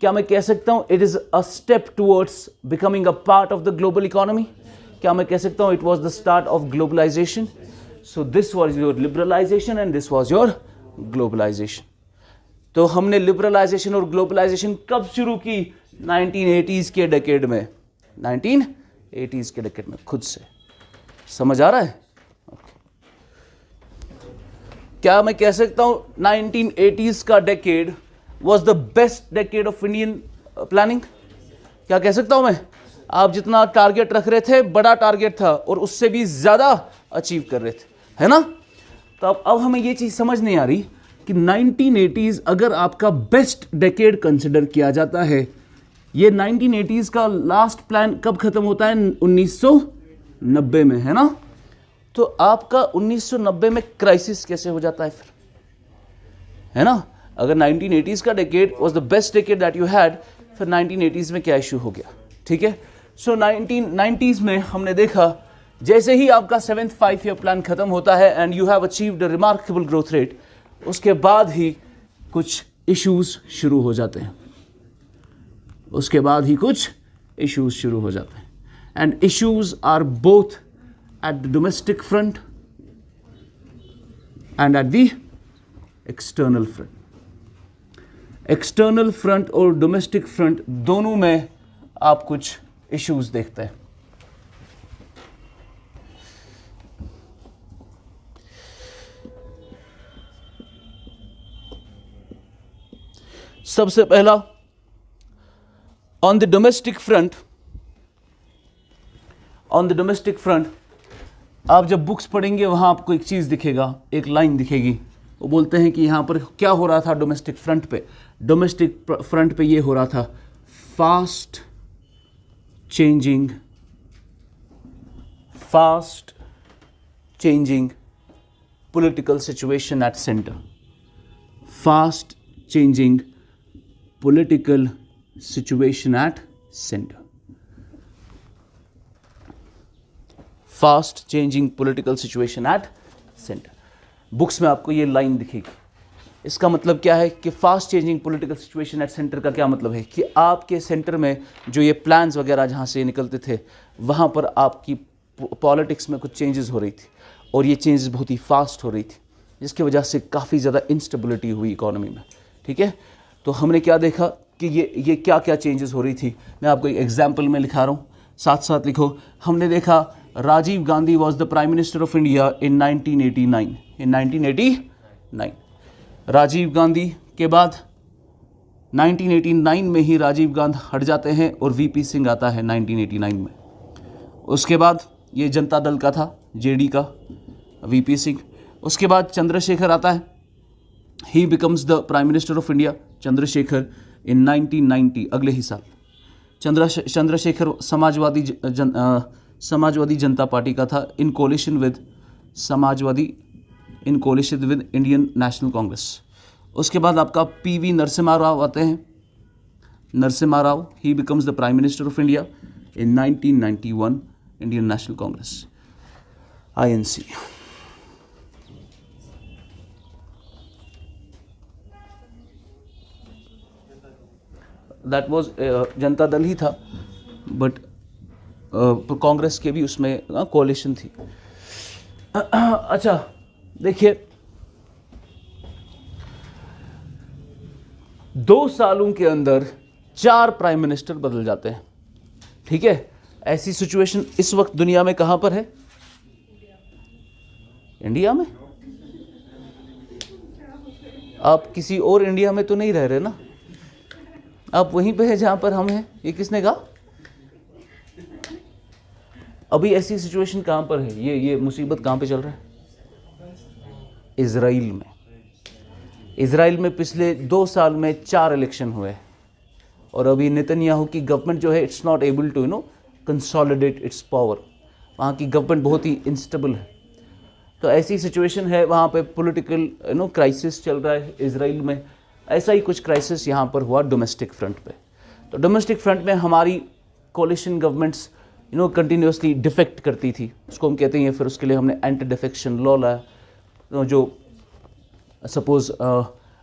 क्या मैं कह सकता हूं it is a step towards becoming a part of the global economy? क्या मैं कह सकता हूं it was the start of globalisation? So this was your liberalisation and this was your globalisation. तो हमने लिबरलाइजेशन और ग्लोबलाइजेशन कब शुरू की? 1980s के डेकेड में. 1980s के डेकेड में. खुद से समझ आ रहा है? क्या मैं कह सकता हूं 1980s का decade was the best decade of Indian planning? क्या कह सकता हूं मैं? आप जितना टारगेट रख रहे थे, बड़ा टारगेट था और उससे भी ज्यादा अचीव कर रहे थे, है ना? तो अब हमें ये चीज समझ नहीं आ रही कि 1980s अगर आपका बेस्ट डेकेड कंसिडर किया जाता है, ये 1980s का लास्ट प्लान कब खत्म होता है? 1990 में, है ना? तो आपका 1990 में क्राइसिस कैसे हो जाता है फिर, है ना? अगर 1980s का decade was the best decade that you had, फिर 1980s में क्या इशू हो गया? ठीक है. सो 1990s में हमने देखा जैसे ही आपका 7th 5 ईयर प्लान खत्म होता है and you have achieved a remarkable growth rate, उसके बाद ही कुछ इश्यूज शुरू हो जाते हैं. उसके बाद ही कुछ इश्यूज शुरू हो जाते हैं. And issues are both at the domestic front and at the external front. External front और डोमेस्टिक फ्रंट दोनों में आप कुछ इश्यूज देखते हैं. सबसे पहला ऑन द डोमेस्टिक फ्रंट आप जब बुक्स पढ़ेंगे वहां आपको एक चीज दिखेगा, एक लाइन दिखेगी. वो बोलते हैं कि यहां पर क्या हो रहा था डोमेस्टिक फ्रंट पे? डोमेस्टिक फ्रंट पे ये हो रहा था fast changing political situation at centre. Fast changing political situation at centre. Fast changing political situation at centre. Books में आपको ये लाइन दिखेगी. इसका मतलब क्या है कि fast changing political situation at centre का क्या मतलब है कि आपके सेंटर में जो ये प्लान्स वगैरह जहाँ से निकलते थे, वहाँ पर आपकी पॉलिटिक्स में कुछ चेंजेस हो रही थी और ये चेंजेस बहुत ही फास्ट हो रही थी, जिसकी वजह से काफ़ी ज़्यादा इंस्टेबिलिटी हुई इकोनॉमी में. ठीक है. तो हमने क्या देखा कि ये क्या क्या चेंजेस हो रही थी. मैं आपको एक एग्जाम्पल में लिखा रहा हूँ, साथ साथ लिखो. हमने देखा Rajiv Gandhi was the prime minister of India in 1989. Rajiv Gandhi के बाद 1989 में ही राजीव गांधी हट जाते हैं और वीपी सिंह आता है 1989 में. उसके बाद ये जनता दल का था, जेडी का, वीपी सिंह. उसके बाद चंद्रशेखर आता है, he becomes the prime minister of India, Chandrashekhar, in 1990, अगले ही साल. चंद्रशेखर समाजवादी जनता पार्टी का था, in coalition with Indian National Congress. उसके बाद आपका पीवी नरसिम्हा राव आते हैं. Narasimha Rao, he becomes the prime minister of India in 1991, Indian National Congress, INC. That was Janata Dal ही था, बट कांग्रेस के भी उसमें कोalition थी. अच्छा देखिए, 2 सालों के अंदर 4 प्राइम मिनिस्टर बदल जाते हैं. ठीक है. ऐसी सिचुएशन इस वक्त दुनिया में कहां पर है? इंडिया में. आप किसी और इंडिया में तो नहीं रह रहे ना, आप वहीं पे है जहां पर हम हैं. ये किसने कहा? अभी ऐसी सिचुएशन कहां पर है? ये मुसीबत कहां पे चल रहा है? इजराइल में. इजराइल में पिछले 2 साल में 4 इलेक्शन हुए और अभी नेतन्याहू की गवर्नमेंट जो है, it's not able to consolidate its power. वहाँ की गवर्नमेंट बहुत ही इंस्टेबल है. तो ऐसी सिचुएशन है, वहाँ पे पॉलिटिकल क्राइसिस चल रहा है इजराइल में. ऐसा ही कुछ क्राइसिस यहाँ पर हुआ डोमेस्टिक फ्रंट पे. तो डोमेस्टिक फ्रंट में हमारी कोलिशन गवर्नमेंट्स कंटिन्यूसली डिफेक्ट करती थी, उसको हम कहते हैं. फिर उसके लिए हमने एंटी डिफेक्शन लॉ लाया, जो सपोज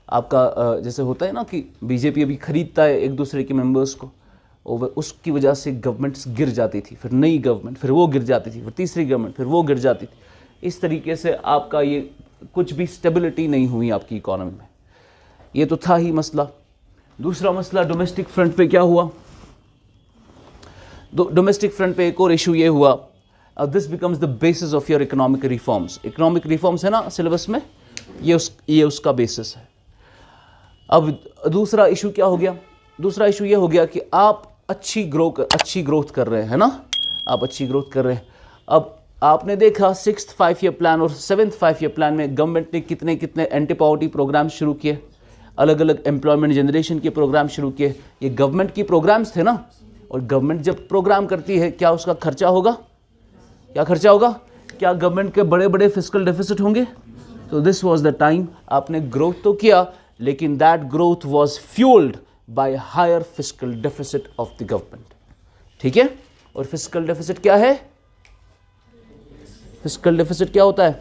आपका जैसे होता है ना कि बीजेपी अभी खरीदता है एक दूसरे के मेंबर्स को, और उसकी वजह से गवर्नमेंट्स गिर जाती थी, फिर नई गवर्नमेंट, फिर वो गिर जाती थी, फिर तीसरी गवर्नमेंट, फिर वो गिर जाती थी। इस तरीके से आपका ये कुछ भी स्टेबिलिटी नहीं हुई आपकी इकोनॉमी में। ये तो था ही मसला। दूसरा मसला डोमेस्टिक फ्रंट पे क्या हुआ? डोमेस्टिक फ्रंट पे एक और इशू ये हुआ, this becomes the basis of your economic reforms. Economic reforms है ना सिलेबस में, ये उसका बेसिस है। अब दूसरा इशू क्या हो गया? दूसरा इशू ये हो गया कि आप अच्छी ग्रोथ कर रहे हैं ना, आप अच्छी ग्रोथ कर रहे हैं। अब आपने देखा 6th 5 ईयर प्लान और 7th 5 ईयर प्लान में गवर्नमेंट ने कितने कितने एंटी पॉवर्टी प्रोग्राम शुरू किए, अलग अलग एम्प्लॉयमेंट जनरेशन के प्रोग्राम शुरू किए। ये गवर्नमेंट की प्रोग्राम्स थे ना, और गवर्नमेंट जब प्रोग्राम करती है क्या उसका खर्चा होगा? क्या खर्चा होगा? क्या गवर्नमेंट के बड़े बड़े फिस्कल डेफिसिट होंगे? तो दिस वाज द टाइम आपने ग्रोथ तो किया, लेकिन that growth was fuelled by higher fiscal deficit of the government. ठीक है? और फिस्कल डेफिसिट क्या है? फिस्कल डेफिसिट क्या होता है?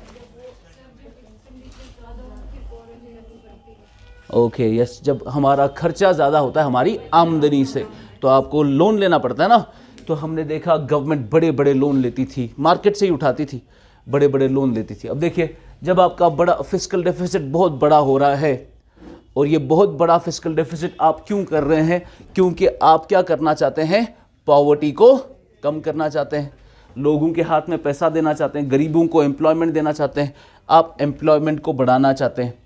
ओके यस, जब हमारा खर्चा ज़्यादा होता है हमारी आमदनी से, तो आपको लोन लेना पड़ता है ना। तो हमने देखा गवर्नमेंट बड़े बड़े लोन लेती थी, मार्केट से ही उठाती थी, बड़े बड़े लोन लेती थी। अब देखिए, जब आपका बड़ा फिस्कल डेफिसिट बहुत बड़ा हो रहा है, और ये बहुत बड़ा फिस्कल डेफिसिट आप क्यों कर रहे हैं? क्योंकि आप क्या करना चाहते हैं? पॉवर्टी को कम करना चाहते हैं, लोगों के हाथ में पैसा देना चाहते हैं, गरीबों को एम्प्लॉयमेंट देना चाहते हैं, आप एम्प्लॉयमेंट को बढ़ाना चाहते हैं।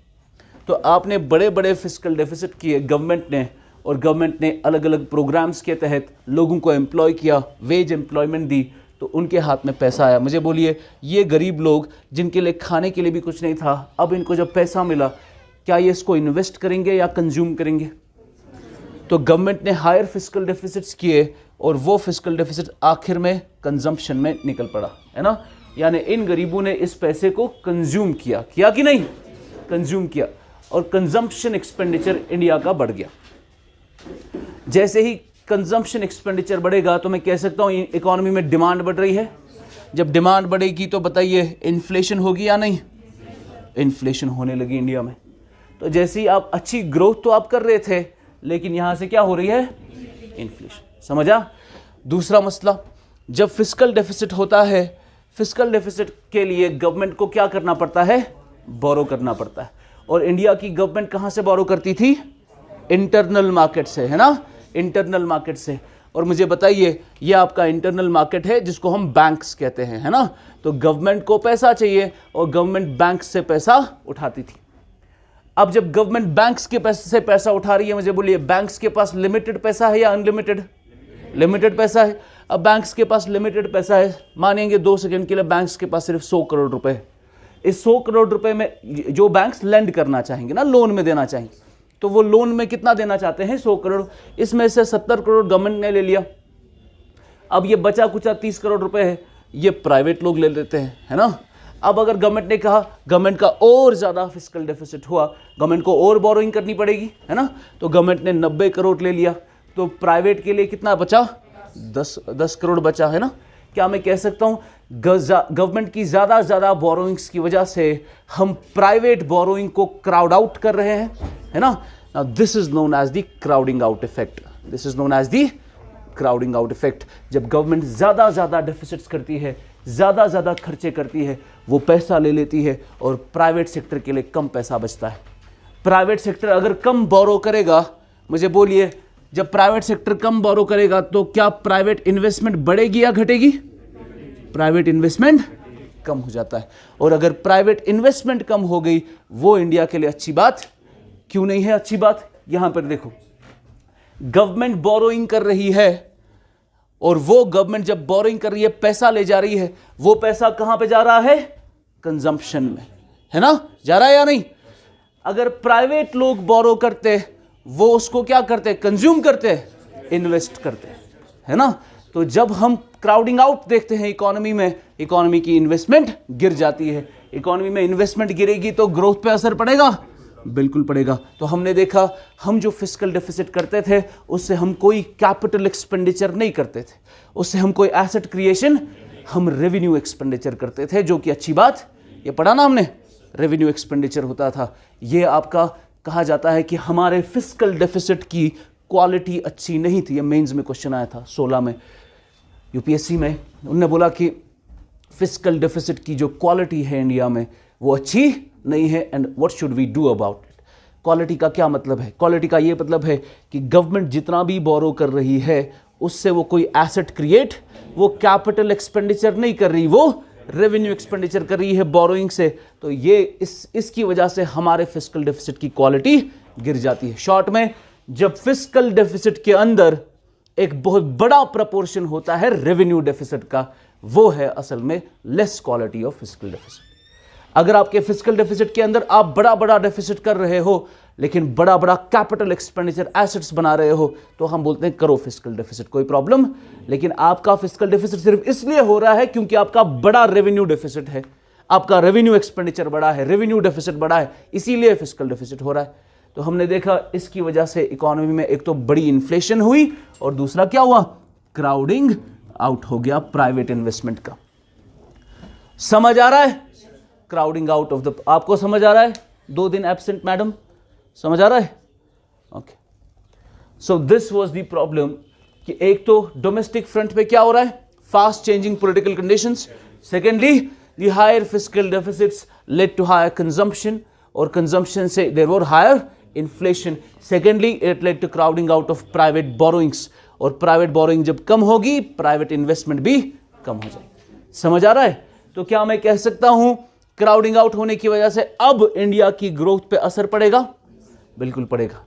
तो आपने बड़े बड़े फिस्कल डेफिसिट किए गवर्नमेंट ने, और गवर्नमेंट ने अलग अलग प्रोग्राम्स के तहत लोगों को एम्प्लॉय किया, वेज एम्प्लॉयमेंट दी, तो उनके हाथ में पैसा आया। मुझे बोलिए, ये गरीब लोग जिनके लिए खाने के लिए भी कुछ नहीं था, अब इनको जब पैसा मिला, क्या ये इसको इन्वेस्ट करेंगे या कंज्यूम करेंगे? तो गवर्नमेंट ने हायर फिस्कल डेफिसिट्स किए, और वो फिस्कल डेफिसिट आखिर में कंजम्पशन में निकल पड़ा, है ना। यानी इन गरीबों ने इस पैसे को कंज्यूम किया कि नहीं? कंज्यूम किया, और कंजम्पशन एक्सपेंडिचर इंडिया का बढ़ गया। जैसे ही कंजम्पशन एक्सपेंडिचर बढ़ेगा तो मैं कह सकता हूँ इकोनॉमी में डिमांड बढ़ रही है। जब डिमांड बढ़ेगी तो बताइए इन्फ्लेशन होगी या नहीं? इन्फ्लेशन होने लगी इंडिया में। तो जैसे ही आप अच्छी ग्रोथ तो आप कर रहे थे, लेकिन यहां से क्या हो रही है? इन्फ्लेशन। समझा? दूसरा मसला, जब फिस्कल डेफिसिट होता है, फिस्कल डेफिसिट के लिए गवर्नमेंट को क्या करना पड़ता है? बोरो करना पड़ता है। और इंडिया की गवर्नमेंट कहां से बोरो करती थी? इंटरनल मार्केट से, है ना, इंटरनल मार्केट से। और मुझे बताइए, ये आपका इंटरनल मार्केट है जिसको हम बैंक्स कहते हैं, है ना। तो गवर्नमेंट को पैसा चाहिए और गवर्नमेंट बैंक से पैसा उठाती थी। अब जब गवर्नमेंट बैंक्स के पैसे से पैसा उठा रही है, मुझे बोलिए, बैंक्स के पास लिमिटेड पैसा है या अनलिमिटेड? लिमिटेड पैसा है। अब बैंक्स के पास लिमिटेड पैसा है, मानेंगे 2 सेकंड के लिए बैंक्स के पास सिर्फ 100 करोड़ रुपए है। इस 100 करोड़ रुपए में जो बैंक्स लेंड करना चाहेंगे ना, लोन में देना चाहेंगे, तो वो लोन में कितना देना चाहते हैं? 100 करोड़। इसमें से 70 करोड़ गवर्नमेंट ने ले लिया। अब ये बचा कुचा 30 करोड़ रुपए है, ये प्राइवेट लोग ले लेते हैं, है ना। अब अगर गवर्नमेंट ने कहा, गवर्नमेंट का और ज्यादा फिस्कल डेफिसिट हुआ, गवर्नमेंट को और बोरोइंग करनी पड़ेगी, है ना, तो गवर्नमेंट ने 90 करोड़ ले लिया, तो प्राइवेट के लिए कितना बचा? 10 करोड़ बचा, है ना। क्या मैं कह सकता हूं गवर्नमेंट की ज्यादा बोरोइंग्स की वजह से हम प्राइवेट बोरोइंग को क्राउड आउट कर रहे हैं, है ना। Now this is known as the crowding out effect. This is known as the crowding out effect. जब गवर्नमेंट ज्यादा डेफिसिट्स करती है, ज्यादा खर्चे करती है, वो पैसा ले लेती है और प्राइवेट सेक्टर के लिए कम पैसा बचता है। प्राइवेट सेक्टर अगर कम बोरो करेगा, मुझे बोलिए, जब प्राइवेट सेक्टर कम बोरो करेगा तो क्या प्राइवेट इन्वेस्टमेंट बढ़ेगी या घटेगी? प्राइवेट इन्वेस्टमेंट कम हो जाता है। और अगर प्राइवेट इन्वेस्टमेंट कम हो गई, वो इंडिया के लिए अच्छी बात क्यों नहीं है? अच्छी बात, यहां पर देखो, गवर्नमेंट बोरोइंग कर रही है, और वो गवर्नमेंट जब बोरोइंग कर रही है, पैसा ले जा रही है, वो पैसा कहां पे जा रहा है? कंजम्पशन में, है ना, जा रहा है या नहीं? अगर प्राइवेट लोग बोरो करते, वो उसको क्या करते? कंज्यूम करते, इन्वेस्ट करते, है ना। तो जब हम क्राउडिंग आउट देखते हैं इकोनॉमी में, इकोनॉमी की इन्वेस्टमेंट गिर जाती है। इकोनॉमी में इन्वेस्टमेंट गिरेगी तो ग्रोथ पे असर पड़ेगा, बिल्कुल पड़ेगा। तो हमने देखा, हम जो फिस्कल डेफिसिट करते थे, उससे हम कोई कैपिटल एक्सपेंडिचर नहीं करते थे, उससे हम कोई एसेट क्रिएशन, हम रेवेन्यू एक्सपेंडिचर करते थे, जो कि अच्छी बात, ये पढ़ा ना हमने, रेवेन्यू एक्सपेंडिचर होता था। ये आपका कहा जाता है कि हमारे फिस्कल डेफिसिट की क्वालिटी अच्छी नहीं थी। ये मेंस में क्वेश्चन आया था 16 में, यूपीएससी में। उन्होंने बोला कि फिस्कल डेफिसिट की जो क्वालिटी है इंडिया में वो अच्छी नहीं है, and what should we do about it. Quality का क्या मतलब है? क्वालिटी का ये मतलब है कि गवर्नमेंट जितना भी बोरो कर रही है उससे वो कोई एसेट क्रिएट, वो कैपिटल एक्सपेंडिचर नहीं कर रही, वो रेवेन्यू एक्सपेंडिचर कर रही है बोरोइंग से। तो ये इसकी वजह से हमारे फिस्कल डेफिसिट की क्वालिटी गिर जाती है। शॉर्ट में, जब फिस्कल डेफिसिट के अंदर एक बहुत बड़ा प्रपोर्शन होता है रेवेन्यू डेफिसिट का, वो है असल में less quality of fiscal deficit. अगर आपके फिस्कल डेफिसिट के अंदर आप बड़ा बड़ा डेफिसिट कर रहे हो लेकिन बड़ा बड़ा कैपिटल एक्सपेंडिचर एसेट्स बना रहे हो, तो हम बोलते हैं करो फिस्कल डेफिसिट, कोई प्रॉब्लम। लेकिन आपका फिस्कल डेफिसिट सिर्फ इसलिए हो रहा है क्योंकि आपका बड़ा रेवेन्यू डेफिसिट है, आपका रेवेन्यू एक्सपेंडिचर बड़ा है, रेवेन्यू डेफिसिट बड़ा है, इसीलिए फिस्कल डेफिसिट हो रहा है। तो हमने देखा इसकी वजह से इकोनॉमी में एक तो बड़ी इन्फ्लेशन हुई और दूसरा क्या हुआ, क्राउडिंग आउट हो गया प्राइवेट इन्वेस्टमेंट का। समझ आ रहा है? क्राउडिंग आउट ऑफ द, आपको समझ आ रहा है? 2 दिन एब्सेंट मैडम, समझ आ रहा है? Okay, so this was the problem कि एक तो डोमेस्टिक फ्रंट पे क्या हो रहा है, fast changing political conditions. Secondly, the higher fiscal deficits led to higher consumption, और कंजम्पशन से there were higher inflation. Secondly, it led to crowding out of private borrowings, और प्राइवेट बोरोइंग जब कम होगी प्राइवेट इन्वेस्टमेंट भी कम हो जाएगी। समझ आ रहा है? तो क्या मैं कह सकता हूं क्राउडिंग आउट होने की वजह से अब इंडिया की ग्रोथ पे असर पड़ेगा? बिल्कुल पड़ेगा,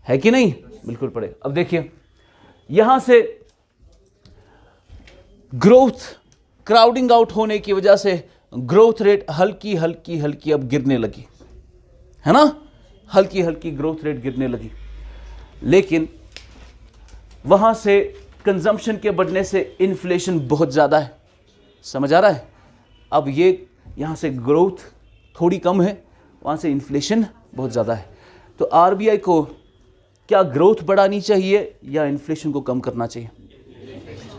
है कि नहीं? बिल्कुल पड़ेगा। अब देखिए, यहां से ग्रोथ, क्राउडिंग आउट होने की वजह से ग्रोथ रेट हल्की हल्की हल्की अब गिरने लगी, है ना? हल्की हल्की ग्रोथ रेट गिरने लगी। लेकिन वहां से कंजम्पशन के बढ़ने से इन्फ्लेशन बहुत ज्यादा है। समझ आ रहा है? अब ये यहां से ग्रोथ थोड़ी कम है, वहां से इन्फ्लेशन बहुत ज्यादा है। तो आरबीआई को क्या ग्रोथ बढ़ानी चाहिए या इन्फ्लेशन को कम करना चाहिए?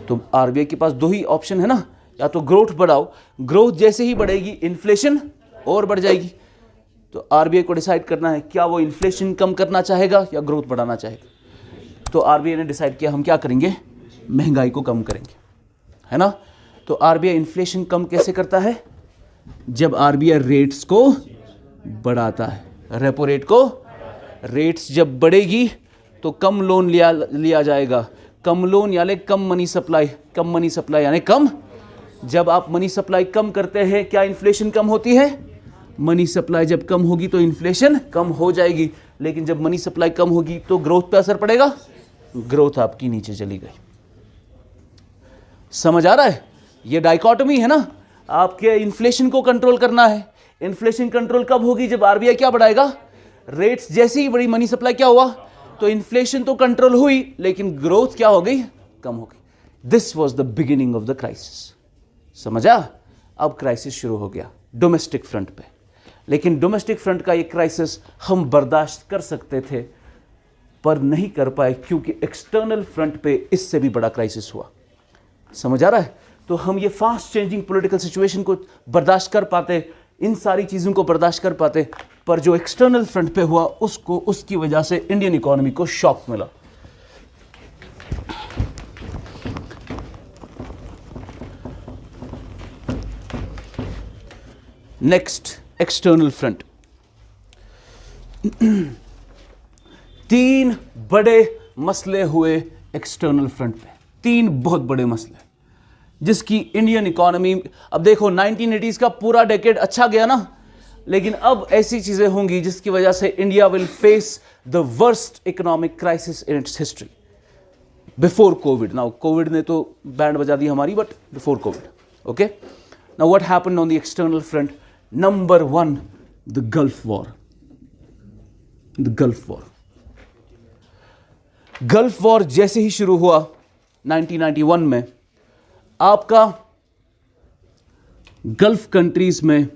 तो आरबीआई के पास 2 ही ऑप्शन है ना, या तो ग्रोथ बढ़ाओ, ग्रोथ जैसे ही बढ़ेगी इन्फ्लेशन और बढ़ जाएगी। तो आरबीआई को डिसाइड करना है क्या वो इन्फ्लेशन कम करना चाहेगा या ग्रोथ बढ़ाना चाहेगा। तो आरबीआई ने डिसाइड किया हम क्या करेंगे, महंगाई को कम करेंगे, है ना? तो आरबीआई इन्फ्लेशन कम कैसे करता है? जब आरबीआई रेट्स को बढ़ाता है, रेपो रेट को, रेट्स जब बढ़ेगी तो कम लोन लिया जाएगा। कम लोन यानी कम मनी सप्लाई, कम मनी सप्लाई यानी कम। जब आप मनी सप्लाई कम करते हैं क्या इन्फ्लेशन कम होती है? मनी सप्लाई जब कम होगी तो इन्फ्लेशन कम हो जाएगी। लेकिन जब मनी सप्लाई कम होगी तो ग्रोथ पे असर पड़ेगा, ग्रोथ आपकी नीचे चली गई। समझ आ रहा है? ये डाइकोटमी है ना। आपके इन्फ्लेशन को कंट्रोल करना है। इन्फ्लेशन कंट्रोल कब होगी? जब आरबीआई क्या बढ़ाएगा, रेट्स जैसे ही बड़ी, मनी सप्लाई क्या हुआ, तो इन्फ्लेशन तो कंट्रोल हुई लेकिन ग्रोथ क्या हो गई, कम हो गई। This was the beginning of the crisis. समझा? अब क्राइसिस शुरू हो गया डोमेस्टिक फ्रंट पे। लेकिन डोमेस्टिक फ्रंट का ये क्राइसिस हम बर्दाश्त कर सकते थे पर नहीं कर पाए क्योंकि एक्सटर्नल फ्रंट पे इससे भी बड़ा क्राइसिस हुआ। समझ आ रहा है? तो हम ये फास्ट चेंजिंग पॉलिटिकल सिचुएशन को बर्दाश्त कर पाते, इन सारी चीज़ों को बर्दाश्त कर पाते, पर जो एक्सटर्नल फ्रंट पे हुआ उसकी वजह से इंडियन इकोनॉमी को शॉक मिला। Next, external front. 3 बड़े मसले हुए एक्सटर्नल फ्रंट पे, 3 बहुत बड़े मसले जिसकी इंडियन इकोनॉमी, अब देखो 1980s का पूरा डेकेड अच्छा गया ना, लेकिन अब ऐसी चीजें होंगी जिसकी वजह से India will face the worst economic crisis in its history before Covid. Now Covid ने तो बैंड बजा दी हमारी, but before Covid. Okay, now what happened on the external front? Number 1, the Gulf war. The Gulf war, gulf war जैसे ही शुरू हुआ 1991 में, आपका gulf countries में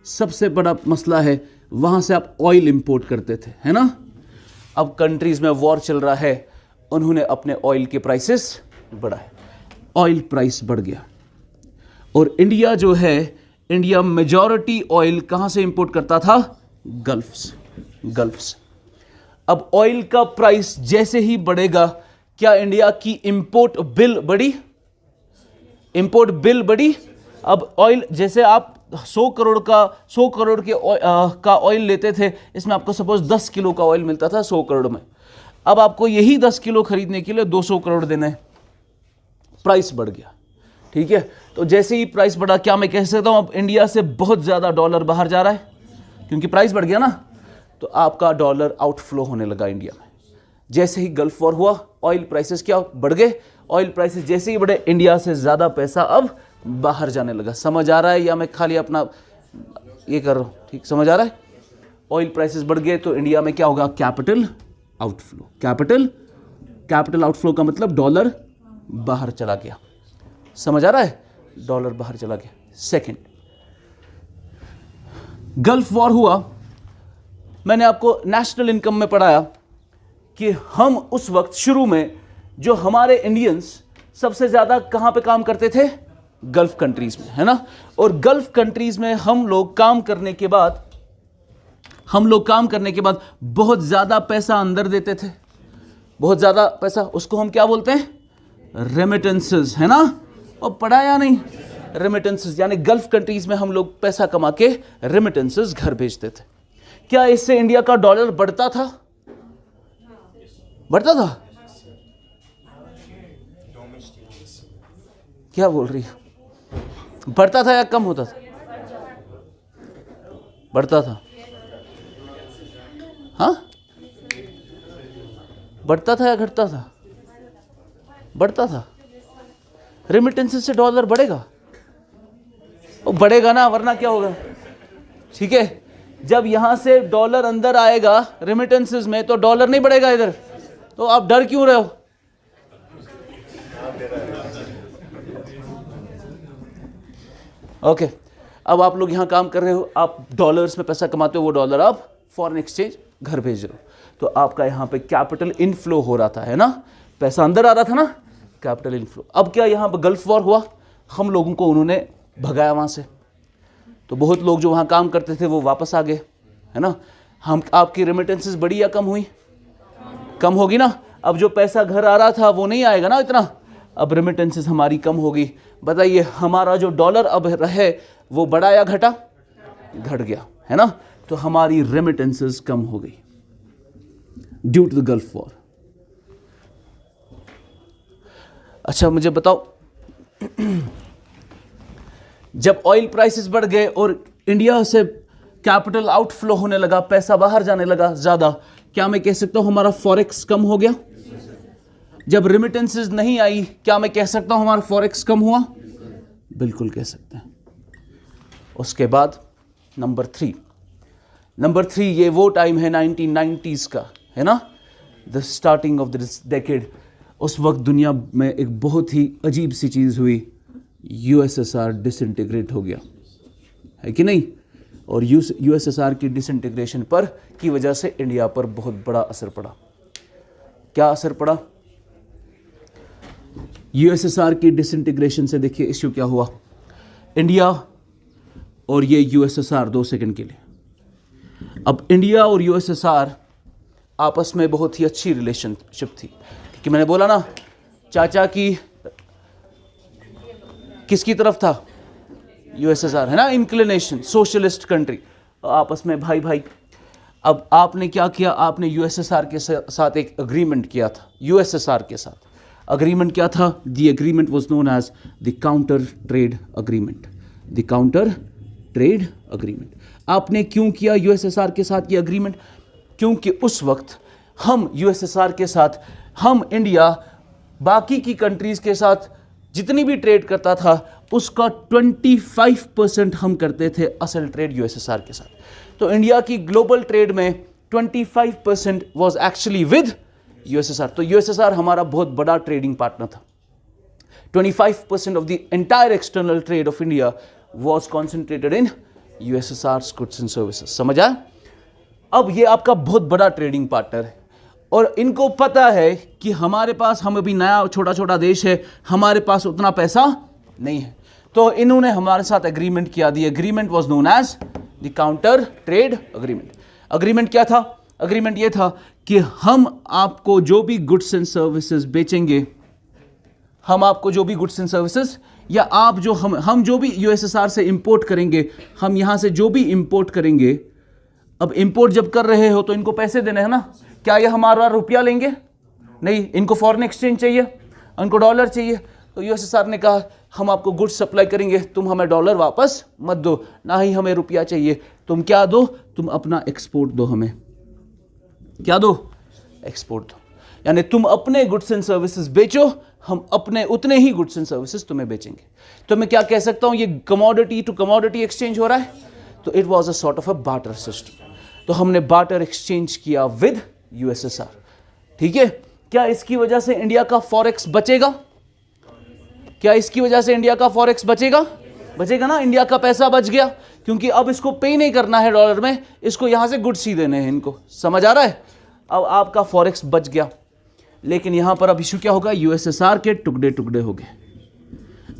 सबसे बड़ा मसला है, वहां से आप ऑयल इंपोर्ट करते थे, है ना? अब कंट्रीज में वॉर चल रहा है, उन्होंने अपने ऑयल के प्राइसेस बढ़ाए, ऑयल प्राइस बढ़ गया। और इंडिया जो है, इंडिया मेजॉरिटी ऑयल कहां से इंपोर्ट करता था? गल्फ से। अब ऑयल का प्राइस जैसे ही बढ़ेगा, क्या इंडिया की इंपोर्ट बिल बढ़ी? इंपोर्ट बिल बढ़ी। अब ऑयल, जैसे आप 100 करोड़ का ऑयल लेते थे, इसमें आपको सपोज 10 किलो का ऑयल मिलता था 100 करोड़ में। अब आपको यही 10 किलो खरीदने के लिए 200 करोड़ देना है, प्राइस बढ़ गया। ठीक है, तो जैसे ही प्राइस बढ़ा, क्या मैं कह सकता हूं अब इंडिया से बहुत ज्यादा डॉलर बाहर जा रहा है, क्योंकि प्राइस बढ़ गया ना, तो आपका डॉलर आउटफ्लो होने लगा इंडिया में। जैसे ही गल्फ वॉर हुआ, ऑयल प्राइसेस क्या बढ़ गए, ऑयल प्राइसेस जैसे ही बढ़े, इंडिया से ज्यादा पैसा अब बाहर जाने लगा। समझ आ रहा है या मैं खाली अपना ये कर रहा हूं? ठीक समझ आ रहा है? ऑयल प्राइसेस बढ़ गए तो इंडिया में क्या होगा? Capital outflow. कैपिटल आउटफ्लो का मतलब डॉलर बाहर चला गया। समझ आ रहा है? डॉलर बाहर चला गया। सेकंड, गल्फ वॉर हुआ, मैंने आपको नेशनल इनकम में पढ़ाया कि हम उस वक्त शुरू में जो हमारे इंडियंस सबसे ज्यादा कहां पे काम करते थे? गल्फ कंट्रीज में, है ना। और गल्फ कंट्रीज में हम लोग काम करने के बाद बहुत ज्यादा पैसा अंदर देते थे, बहुत ज्यादा पैसा, उसको हम क्या बोलते हैं? रेमिटेंसेस, है ना। और पढ़ाया नहीं? रेमिटेंसेस यानी गल्फ कंट्रीज में हम लोग पैसा कमा के रेमिटेंसेस घर भेजते थे। क्या इससे इंडिया का डॉलर बढ़ता था? क्या बोल रही है? बढ़ता था या कम होता था? बढ़ता था। हाँ, बढ़ता था या घटता था? बढ़ता था। रेमिटेंसेस से डॉलर बढ़ेगा? वो बढ़ेगा ना, वरना क्या होगा? ठीक है, जब यहां से डॉलर अंदर आएगा रेमिटेंसेस में, तो डॉलर नहीं बढ़ेगा इधर। तो आप डर क्यों रहे हो? ओके, अब आप लोग यहां काम कर रहे हो, आप डॉलर्स में पैसा कमाते हो, वो डॉलर आप फॉरेन एक्सचेंज घर भेज रहे हो, तो आपका यहां पे कैपिटल इनफ्लो हो रहा था, है ना। पैसा अंदर आ रहा था ना, कैपिटल इनफ्लो। अब क्या यहां पर गल्फ वॉर हुआ, हम लोगों को उन्होंने भगाया वहां से, तो बहुत लोग जो वहां काम करते थे वो वापस आ गए, है ना। हम, आपकी रेमिटेंसेस बढ़ी या कम हुई? कम होगी ना। अब जो पैसा घर आ रहा था वो नहीं आएगा ना इतना, अब रेमिटेंसेस हमारी कम होगी। बताइए, हमारा जो डॉलर अब रहे वो बढ़ा या घटा? घट गया, है ना। तो हमारी रेमिटेंसेस कम हो गई due to the Gulf war. अच्छा मुझे बताओ, जब ऑयल प्राइसेस बढ़ गए और इंडिया से कैपिटल आउटफ्लो होने लगा, पैसा बाहर जाने लगा ज्यादा, क्या मैं कह सकता हूं हमारा फॉरेक्स कम हो गया? जब रेमिटेंसेस नहीं आई, क्या मैं कह सकता हूं हमारा फॉरेक्स कम हुआ? बिल्कुल कह सकते हैं। उसके बाद नंबर थ्री, ये वो टाइम है 1990s का, है ना, the starting of this decade. उस वक्त दुनिया में एक बहुत ही अजीब सी चीज़ हुई, यूएसएसआर डिसइंटीग्रेट हो गया, है कि नहीं। और यूएसएसआर की डिसइंटीग्रेशन पर की वजह से इंडिया पर बहुत बड़ा असर पड़ा। क्या असर पड़ा? यूएसएसआर की डिसइंटीग्रेशन से देखिए इश्यू क्या हुआ। इंडिया और ये यूएसएसआर, 2 सेकंड के लिए, अब इंडिया और यूएसएसआर आपस में बहुत ही अच्छी रिलेशनशिप थी, कि मैंने बोला ना, चाचा की किसकी तरफ था? यूएसएसआर, है ना, इंक्लिनेशन, सोशलिस्ट कंट्री, आपस में भाई भाई। अब आपने क्या किया? आपने यूएसएसआर के साथ एक अग्रीमेंट किया था। यूएसएसआर के साथ अग्रीमेंट क्या था? The agreement was known as the counter trade agreement. The counter trade agreement. आपने क्यों किया यूएसएसआर के साथ ये अग्रीमेंट? क्योंकि उस वक्त हम यूएसएसआर के साथ, हम इंडिया बाकी की कंट्रीज के साथ जितनी भी ट्रेड करता था उसका 25% हम करते थे असल ट्रेड यूएसएसआर के साथ। तो इंडिया की ग्लोबल ट्रेड में 25% वाज एक्चुअली विद यूएसएसआर। तो यूएसएसआर हमारा बहुत बड़ा ट्रेडिंग पार्टनर था। 25% of the entire external trade off India was concentrated in USSR goods and services. समझ आया? अब ये आपका बहुत बड़ा ट्रेडिंग पार्टनर है और इनको पता है कि हमारे पास, हम अभी नया छोटा छोटा देश है, हमारे पास उतना पैसा नहीं है, तो इन्होंने हमारे साथ एग्रीमेंट किया। The agreement was known as the counter trade agreement. Agreement क्या था? अग्रीमेंट ये था कि हम आपको जो भी गुड्स एंड सर्विसेज बेचेंगे, हम आपको जो भी गुड्स एंड सर्विसेज या आप जो हम जो भी यूएसएसआर से इंपोर्ट करेंगे, हम यहां से जो भी इंपोर्ट करेंगे, अब इंपोर्ट जब कर रहे हो तो इनको पैसे देने हैं ना, क्या ये हमारा रुपया लेंगे? नहीं, इनको फॉरेन एक्सचेंज चाहिए, उनको डॉलर चाहिए। तो यूएसएसआर ने कहा हम आपको गुड्स सप्लाई करेंगे, तुम हमें डॉलर वापस मत दो, ना ही हमें रुपया चाहिए, तुम क्या दो, तुम अपना एक्सपोर्ट दो, हमें क्या दो, एक्सपोर्ट दो। यानी तुम अपने गुड्स एंड सर्विसेज बेचो, हम अपने उतने ही गुड्स एंड सर्विसेज तुम्हें बेचेंगे। तो मैं क्या कह सकता हूं, ये कमोडिटी टू कमोडिटी एक्सचेंज हो रहा है। तो it was a sort of a barter system. तो हमने बार्टर एक्सचेंज किया विद यूएसएसआर, ठीक है। क्या इसकी वजह से इंडिया का फॉरेक्स बचेगा? क्या इसकी वजह से इंडिया का फॉरेक्स बचेगा? बचेगा ना, इंडिया का पैसा बच गया, क्योंकि अब इसको पे नहीं करना है डॉलर में, इसको यहां से गुड्स ही देने हैं इनको, समझ आ रहा है। अब आपका फॉरेक्स बच गया। लेकिन यहां पर अब इशू क्या होगा, यूएसएसआर के टुकड़े टुकड़े हो गए।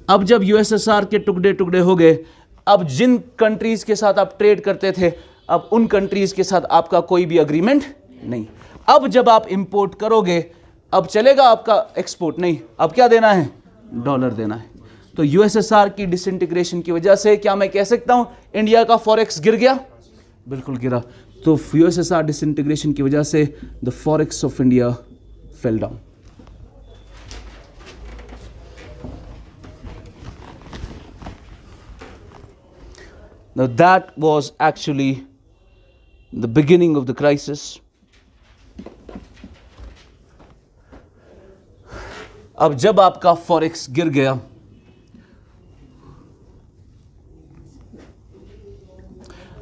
अब जब यूएसएसआर के टुकड़े टुकड़े हो गए, अब जिन कंट्रीज के साथ आप ट्रेड करते थे, अब उन कंट्रीज के साथ आपका कोई भी अग्रीमेंट नहीं। अब जब आप इंपोर्ट करोगे, अब चलेगा आपका एक्सपोर्ट नहीं, अब क्या देना है, डॉलर देना है। तो यूएसएसआर की डिसइंटीग्रेशन की वजह से क्या मैं कह सकता हूं इंडिया का फॉरेक्स गिर गया? बिल्कुल गिरा। तो यूएसएसआर डिसइंटीग्रेशन की वजह से the forex of India fell down. Now that was actually the beginning of the crisis. अब जब आपका फॉरेक्स गिर गया,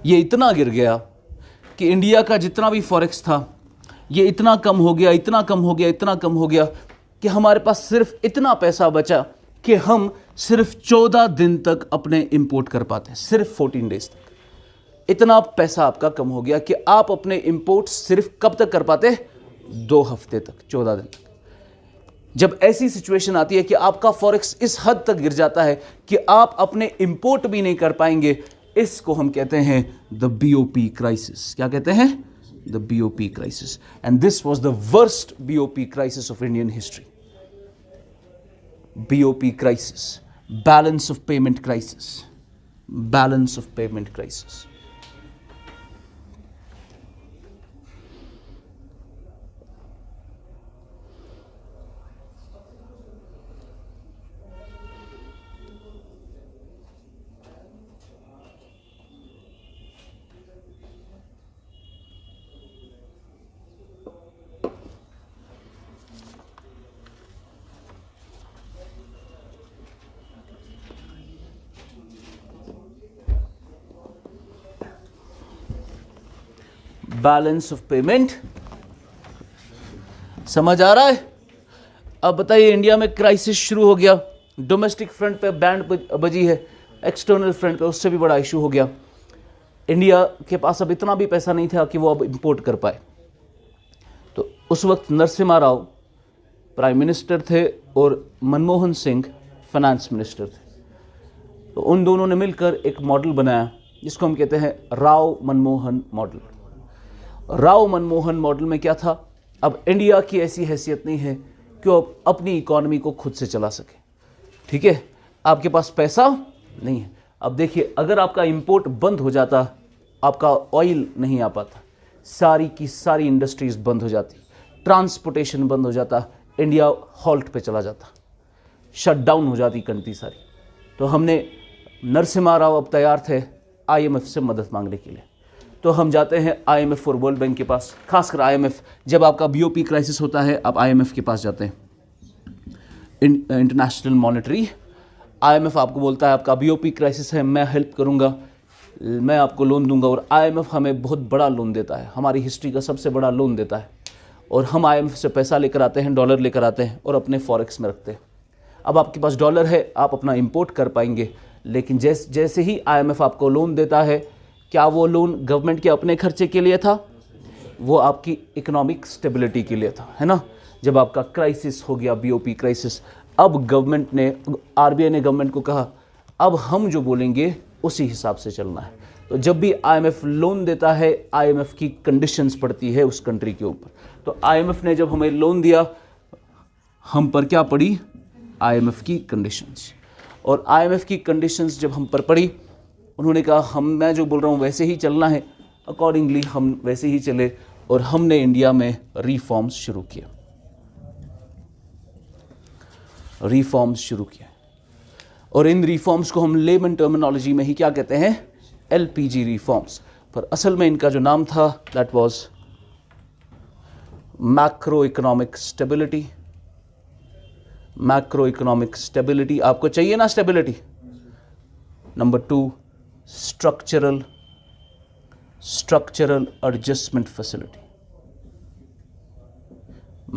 ये इतना गिर गया कि इंडिया का जितना भी फॉरेक्स था ये इतना कम हो गया, इतना कम हो गया, इतना कम हो गया कि हमारे पास सिर्फ इतना पैसा बचा कि हम सिर्फ 14 दिन तक अपने इंपोर्ट कर पाते हैं, सिर्फ 14 डेज तक। इतना पैसा आपका कम हो गया कि आप अपने इंपोर्ट सिर्फ कब तक कर पाते, 2 हफ्ते तक, 14 दिन तक। जब ऐसी सिचुएशन आती है कि आपका फॉरेक्स इस हद तक गिर जाता है कि आप अपने इंपोर्ट भी नहीं कर पाएंगे, इसको हम कहते हैं द बीओपी क्राइसिस। क्या कहते हैं? The BOP crisis. And this was the worst BOP crisis of Indian history. BOP crisis, balance of payment crisis, balance of payment crisis. Balance of payment, समझ आ रहा है? अब बताइए, इंडिया में क्राइसिस शुरू हो गया, डोमेस्टिक फ्रंट पे बैंड बजी है, एक्सटर्नल फ्रंट पे उससे भी बड़ा इशू हो गया। इंडिया के पास अब इतना भी पैसा नहीं था कि वो अब इंपोर्ट कर पाए। तो उस वक्त नरसिम्हा राव प्राइम मिनिस्टर थे और मनमोहन सिंह फाइनेंस मिनिस्टर थे। तो उन दोनों ने मिलकर एक मॉडल बनाया जिसको हम कहते हैं राव मनमोहन मॉडल। राव मनमोहन मॉडल में क्या था, अब इंडिया की ऐसी हैसियत नहीं है कि वो अपनी इकॉनमी को खुद से चला सके, ठीक है। आपके पास पैसा नहीं है। अब देखिए, अगर आपका इंपोर्ट बंद हो जाता, आपका ऑयल नहीं आ पाता, सारी की सारी इंडस्ट्रीज बंद हो जाती, ट्रांसपोर्टेशन बंद हो जाता, इंडिया हॉल्ट पे चला जाता, शट डाउन हो जाती कंट्री सारी। तो हमने, नरसिम्हा राव अब तैयार थे IMF से मदद मांगने के लिए। तो हम जाते हैं IMF और वर्ल्ड बैंक के पास, खासकर IMF। जब आपका BOP क्राइसिस होता है, आप IMF के पास जाते हैं, इंटरनेशनल मॉनेटरी। IMF आपको बोलता है आपका BOP क्राइसिस है, मैं हेल्प करूंगा, मैं आपको लोन दूंगा। और IMF हमें बहुत बड़ा लोन देता है, हमारी हिस्ट्री का सबसे बड़ा लोन देता है। और हम IMF से पैसा लेकर आते हैं, डॉलर लेकर आते हैं और अपने फॉरेक्स में रखते हैं। अब आपके पास डॉलर है, आप अपना इंपोर्ट कर पाएंगे। लेकिन जैसे ही IMF आपको लोन देता है, क्या वो लोन गवर्नमेंट के अपने खर्चे के लिए था? वो आपकी इकोनॉमिक स्टेबिलिटी के लिए था, है ना। जब आपका क्राइसिस हो गया, BOP क्राइसिस, अब गवर्नमेंट ने, RBI ने गवर्नमेंट को कहा, अब हम जो बोलेंगे उसी हिसाब से चलना है। तो जब भी आईएमएफ लोन देता है, आईएमएफ की कंडीशंस पड़ती है उस कंट्री के ऊपर। तो आईएमएफ ने जब हमें लोन दिया, हम पर क्या पड़ी? आईएमएफ की कंडीशंस। और आईएमएफ की कंडीशंस जब हम पर पड़ी, उन्होंने कहा मैं जो बोल रहा हूँ वैसे ही चलना है। अकॉर्डिंगली हम वैसे ही चले और हमने इंडिया में रिफॉर्म्स शुरू किया। और इन रिफॉर्म्स को हम लेमन टर्मिनोलॉजी में ही क्या कहते हैं? LPG reforms. पर असल में इनका जो नाम था that was macro economic stability. Macro economic stability, आपको चाहिए ना stability. Number 2 structural adjustment facility.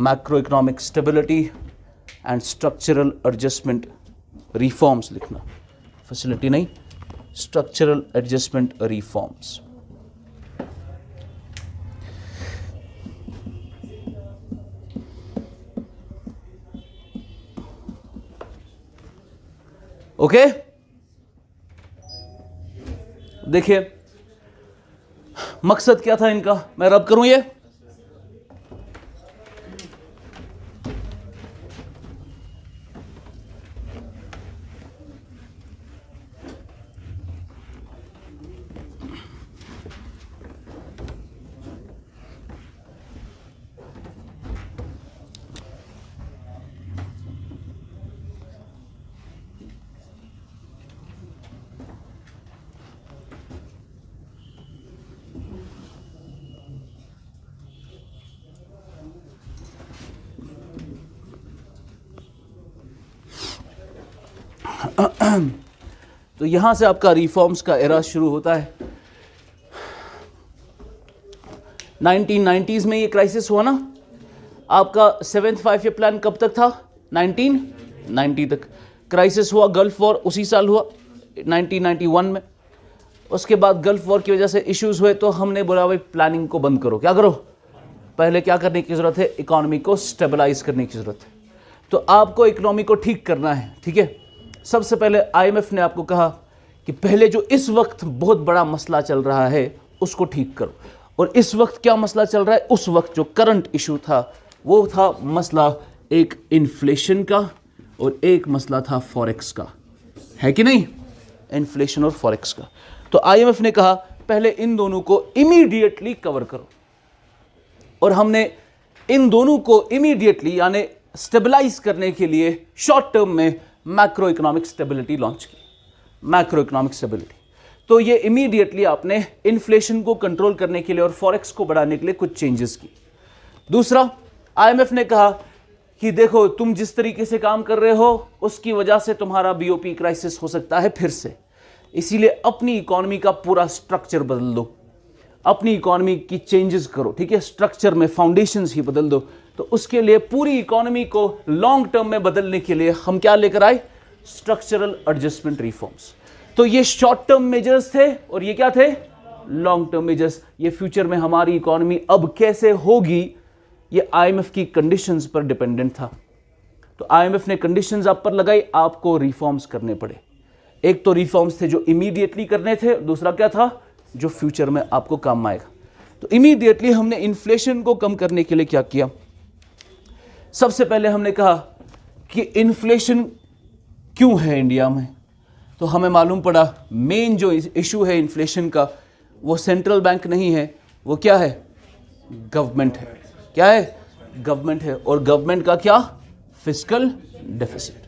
Macro economic stability and structural adjustment reforms लिखना, फैसिलिटी नहीं, स्ट्रक्चरल एडजस्टमेंट रिफॉर्म्स। ओके, देखिए मकसद क्या था इनका, मैं रब करूं ये। तो यहां से आपका रिफॉर्म्स का एरा शुरू होता है। 1990s में ये क्राइसिस हुआ ना। आपका 7th 5 ईयर प्लान कब तक था? 1990 तक। क्राइसिस हुआ, गल्फ वॉर उसी साल हुआ 1991 में। उसके बाद गल्फ वॉर की वजह से इश्यूज हुए, तो हमने बोला भाई प्लानिंग को बंद करो। क्या करो? पहले क्या करने की जरूरत है? इकोनॉमी को स्टेबलाइज करने की जरूरत है। तो आपको इकोनॉमी को ठीक करना है, ठीक है। सबसे पहले आईएमएफ ने आपको कहा कि पहले जो इस वक्त बहुत बड़ा मसला चल रहा है उसको ठीक करो। और इस वक्त क्या मसला चल रहा है? उस वक्त जो करंट इशू था वो था मसला एक इन्फ्लेशन का और एक मसला था फॉरेक्स का, है कि नहीं? इन्फ्लेशन और फॉरेक्स का। तो आईएमएफ ने कहा पहले इन दोनों को इमीडिएटली कवर करो। और हमने इन दोनों को इमीडिएटली यानी स्टेबलाइज करने के लिए शॉर्ट टर्म में मैक्रो इकोनॉमिक स्टेबिलिटी लॉन्च की। मैक्रो इकोनॉमिक स्टेबिलिटी, तो ये इमीडिएटली आपने इन्फ्लेशन को कंट्रोल करने के लिए और फॉरेक्स को बढ़ाने के लिए कुछ चेंजेस की। दूसरा, आईएमएफ ने कहा कि देखो तुम जिस तरीके से काम कर रहे हो उसकी वजह से तुम्हारा बीओपी क्राइसिस हो सकता है फिर से, इसीलिए अपनी इकोनॉमी का पूरा स्ट्रक्चर बदल दो, अपनी इकोनॉमी की चेंजेस करो, ठीक है। स्ट्रक्चर में फाउंडेशंस ही बदल दो। तो उसके लिए पूरी इकोनॉमी को लॉन्ग टर्म में बदलने के लिए हम क्या लेकर आए? Structural adjustment reforms. तो ये शॉर्ट टर्म मेजर्स थे और ये क्या थे? Long term measures. ये फ्यूचर में हमारी इकोनॉमी अब कैसे होगी ये आईएमएफ की कंडीशंस पर डिपेंडेंट था। तो आईएमएफ ने कंडीशंस आप पर लगाई, आपको रिफॉर्म्स करने पड़े। एक तो रिफॉर्म्स थे जो इमीडिएटली करने थे, दूसरा क्या था? जो फ्यूचर में आपको काम आएगा। तो इमीडिएटली हमने इन्फ्लेशन को कम करने के लिए क्या किया? सबसे पहले हमने कहा कि इन्फ्लेशन क्यों है इंडिया में। तो हमें मालूम पड़ा मेन जो इशू है इन्फ्लेशन का वो सेंट्रल बैंक नहीं है, वो क्या है? गवर्नमेंट है। क्या है? गवर्नमेंट है। और गवर्नमेंट का क्या? Fiscal deficit.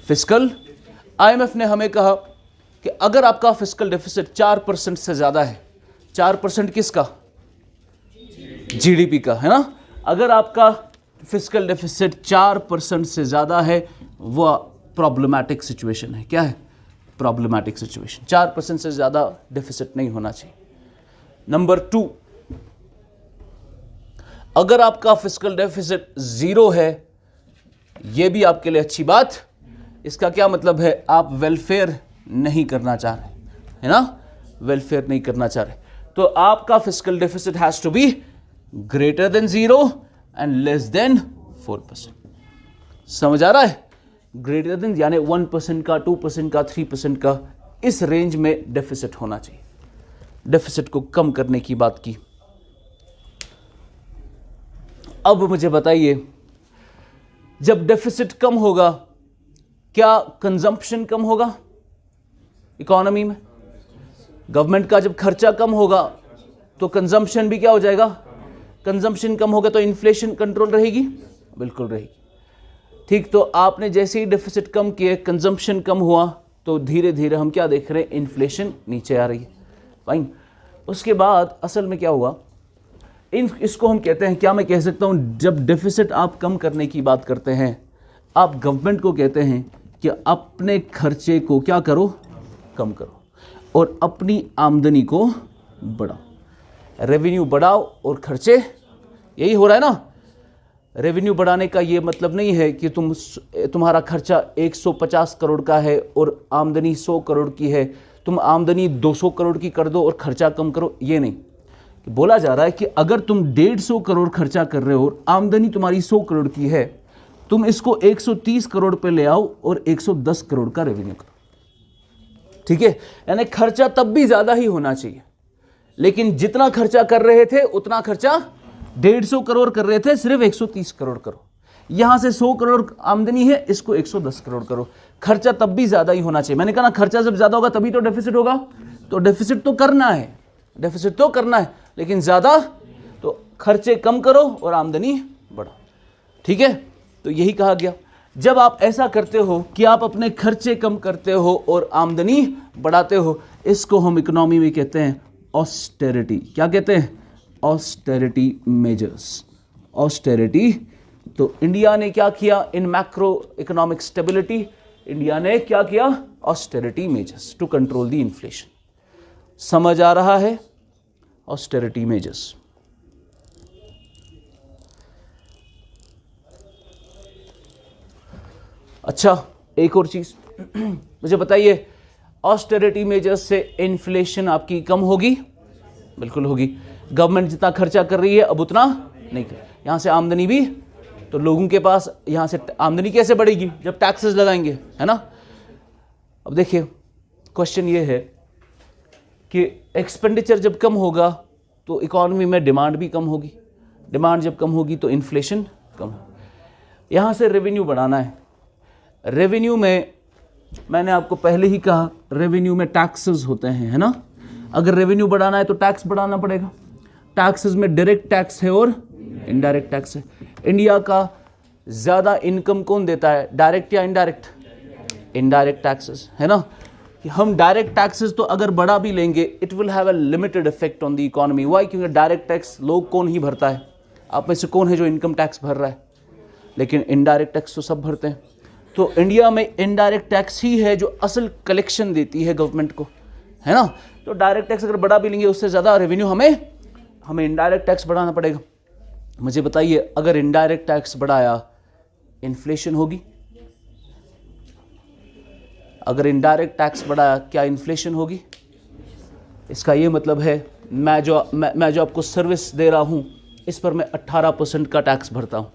फिस्कल, आईएमएफ ने हमें कहा कि अगर आपका फिस्कल डेफिसिट 4% से ज़्यादा है, 4% किसका? जीडीपी का, है ना। अगर आपका फिस्कल डेफिसिट 4% से ज़्यादा है वो प्रॉब्लमैटिक सिचुएशन है। क्या है? Problematic situation. 4% से ज़्यादा डेफिसिट नहीं होना चाहिए। नंबर 2, अगर आपका फिस्कल डेफिसिट 0 है, यह भी आपके लिए अच्छी बात। इसका क्या मतलब है? आप वेलफेयर नहीं करना चाह रहे, है ना। वेलफेयर नहीं करना चाह रहे, तो आपका fiscal deficit has to be greater than 0 and less than 4%। समझ आ रहा है? ग्रेटर देन यानी 1% का, 2% का, 3% का, इस रेंज में डेफिसिट होना चाहिए। डेफिसिट को कम करने की बात की। अब मुझे बताइए, जब डेफिसिट कम होगा क्या कंजम्पशन कम होगा इकोनॉमी में? गवर्नमेंट का जब खर्चा कम होगा तो कंजम्पशन भी क्या हो जाएगा? कंजम्पशन कम होगा तो इन्फ्लेशन कंट्रोल रहेगी? बिल्कुल रहेगी। ठीक, तो आपने जैसे ही डेफिसिट कम किए, कंजम्पशन कम हुआ, तो धीरे धीरे हम क्या देख रहे हैं? इन्फ्लेशन नीचे आ रही है। फाइन। उसके बाद असल में क्या हुआ, इसको हम कहते हैं, क्या मैं कह सकता हूं, जब डेफिसिट आप कम करने की बात करते हैं, आप गवर्नमेंट को कहते हैं कि अपने खर्चे को क्या करो? कम करो और अपनी आमदनी को बढ़ाओ। रेवेन्यू बढ़ाओ और खर्चे, यही हो रहा है ना। रेवेन्यू बढ़ाने का ये मतलब नहीं है कि तुम्हारा खर्चा 150 करोड़ का है और आमदनी 100 करोड़ की है, तुम आमदनी 200 करोड़ की कर दो और खर्चा कम करो, ये नहीं। बोला जा रहा है कि अगर तुम 150 करोड़ खर्चा कर रहे हो और आमदनी तुम्हारी 100 करोड़ की है, तुम इसको 130 करोड़ पे ले आओ और 110 करोड़ का रेवेन्यू करो। ठीक है, यानी खर्चा तब भी ज्यादा ही होना चाहिए, लेकिन जितना खर्चा कर रहे थे उतना खर्चा 150 करोड़ कर रहे थे, सिर्फ 130 करोड़ करो। यहां से 100 करोड़ आमदनी है, इसको 110 करोड़ करो। खर्चा तब भी ज्यादा ही होना चाहिए। मैंने कहा ना, खर्चा जब ज्यादा होगा तभी तो डेफिसिट होगा। तो डेफिसिट तो करना है, डेफिसिट तो करना है, लेकिन ज्यादा, तो खर्चे कम करो और आमदनी बढ़ाओ। ठीक है, तो यही कहा गया। जब आप ऐसा करते हो कि आप अपने खर्चे कम करते हो और आमदनी बढ़ाते हो, इसको हम इकोनॉमी में कहते हैं ऑस्टेरिटी। क्या कहते हैं? Austerity measures. ऑस्टेरिटी। तो इंडिया ने क्या किया in macro economic stability? India ने क्या किया? Austerity measures to control the inflation. समझ आ रहा है? Austerity measures. अच्छा, एक और चीज मुझे बताइए, ऑस्टेरिटी मेजर्स से इन्फ्लेशन आपकी कम होगी? बिल्कुल होगी। गवर्नमेंट जितना खर्चा कर रही है अब उतना नहीं कर, यहां से आमदनी भी, तो लोगों के पास यहां से आमदनी कैसे बढ़ेगी? जब टैक्सेस लगाएंगे, है ना। अब देखिए, क्वेश्चन ये है कि एक्सपेंडिचर जब कम होगा तो इकोनॉमी में डिमांड भी कम होगी। डिमांड जब कम होगी तो इन्फ्लेशन कम होगी। यहां से रेवेन्यू बढ़ाना है। रेवेन्यू में मैंने आपको पहले ही कहा, रेवेन्यू में टैक्सेस होते हैं, है ना। अगर रेवेन्यू बढ़ाना है तो टैक्स बढ़ाना पड़ेगा। टैक्सेस में डायरेक्ट टैक्स है और इनडायरेक्ट टैक्स है। इंडिया का ज्यादा इनकम कौन देता है, डायरेक्ट या इनडायरेक्ट? इनडायरेक्ट टैक्सेस, है ना। कि हम डायरेक्ट टैक्सेस तो अगर बढ़ा भी लेंगे, it will have a limited effect on the economy. Why? क्योंकि डायरेक्ट टैक्स लोग कौन ही भरता है? आप में से कौन है जो इनकम टैक्स भर रहा है? लेकिन इनडायरेक्ट टैक्स तो सब भरते हैं। तो इंडिया में इनडायरेक्ट टैक्स ही है जो असल कलेक्शन देती है गवर्नमेंट को, है ना। तो डायरेक्ट टैक्स अगर बढ़ा भी लेंगे, उससे ज़्यादा रेवेन्यू हमें इनडायरेक्ट टैक्स बढ़ाना पड़ेगा। मुझे बताइए, अगर इनडायरेक्ट टैक्स बढ़ाया, इन्फ्लेशन होगी? अगर इनडायरेक्ट टैक्स बढ़ाया, क्या इन्फ्लेशन होगी? इसका ये मतलब है, मैं जो आपको सर्विस दे रहा हूँ, इस पर मैं 18% का टैक्स भरता हूँ।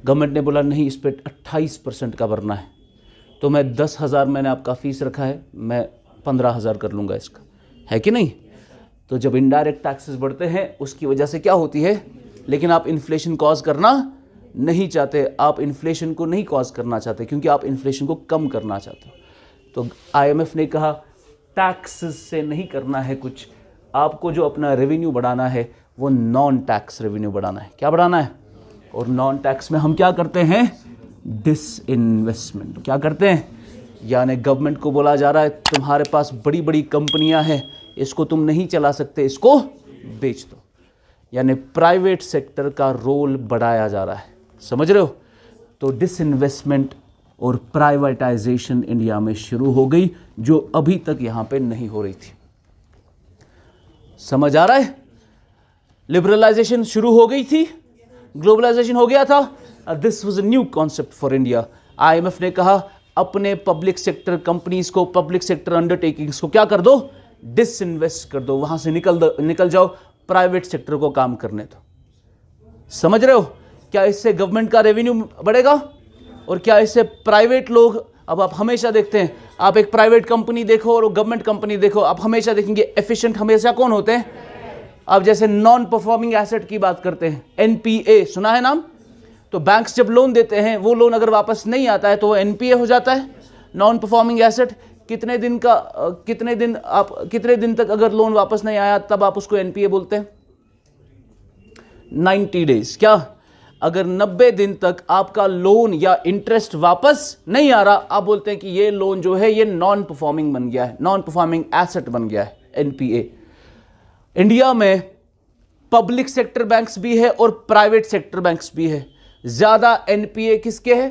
गवर्नमेंट ने बोला नहीं, इस पर 28% का भरना है, तो मैं 10,000 मैंने आपका फीस रखा है, मैं 15,000 कर लूँगा इसका, है कि नहीं। तो जब इनडायरेक्ट टैक्सेस बढ़ते हैं, उसकी वजह से क्या होती है, लेकिन आप इन्फ्लेशन कॉज करना नहीं चाहते। आप इन्फ्लेशन को नहीं कॉज करना चाहते, क्योंकि आप इन्फ्लेशन को कम करना चाहते हो। तो IMF ने कहा टैक्सेस से नहीं करना है कुछ, आपको जो अपना रेवेन्यू बढ़ाना है वो नॉन टैक्स रेवेन्यू बढ़ाना है। क्या बढ़ाना है? और नॉन टैक्स में हम क्या करते हैं? डिसइन्वेस्टमेंट। क्या करते हैं? यानी गवर्नमेंट को बोला जा रहा है तुम्हारे पास बड़ी बड़ी कंपनियां हैं, इसको तुम नहीं चला सकते, इसको बेच दो। यानी प्राइवेट सेक्टर का रोल बढ़ाया जा रहा है। समझ रहे हो? तो डिसइन्वेस्टमेंट और प्राइवेटाइजेशन इंडिया में शुरू हो गई, जो अभी तक यहां पे नहीं हो रही थी। समझ आ रहा है? लिबरलाइजेशन शुरू हो गई थी, ग्लोबलाइजेशन हो गया था। This was a new concept for India. IMF ने कहा अपने पब्लिक सेक्टर कंपनीज को, पब्लिक सेक्टर अंडरटेकिंग्स को क्या कर दो? डिसइन्वेस्ट कर दो, वहां से निकल जाओ, प्राइवेट सेक्टर को काम करने दो। समझ रहे हो? क्या इससे गवर्नमेंट का रेवेन्यू बढ़ेगा और क्या इससे प्राइवेट लोग अब आप हमेशा देखते हैं, आप एक प्राइवेट कंपनी देखो और गवर्नमेंट कंपनी देखो, आप हमेशा देखेंगे एफिशिएंट हमेशा कौन होते हैं? आप जैसे नॉन परफॉर्मिंग एसेट की बात करते हैं, एनपीए सुना है नाम? तो बैंक्स जब लोन देते हैं, वो लोन अगर वापस नहीं आता है तो वो एनपीए हो जाता है, नॉन परफॉर्मिंग एसेट। कितने दिन तक अगर लोन वापस नहीं आया तब आप उसको एनपीए बोलते हैं? 90 डेज। क्या? अगर 90 दिन तक आपका लोन या इंटरेस्ट वापस नहीं आ रहा, आप बोलते हैं कि ये लोन जो है ये नॉन परफॉर्मिंग बन गया है, नॉन परफॉर्मिंग एसेट बन गया है, एनपीए। इंडिया में पब्लिक सेक्टर बैंक्स भी है और प्राइवेट सेक्टर बैंक्स भी है। ज्यादा एनपीए किसके है?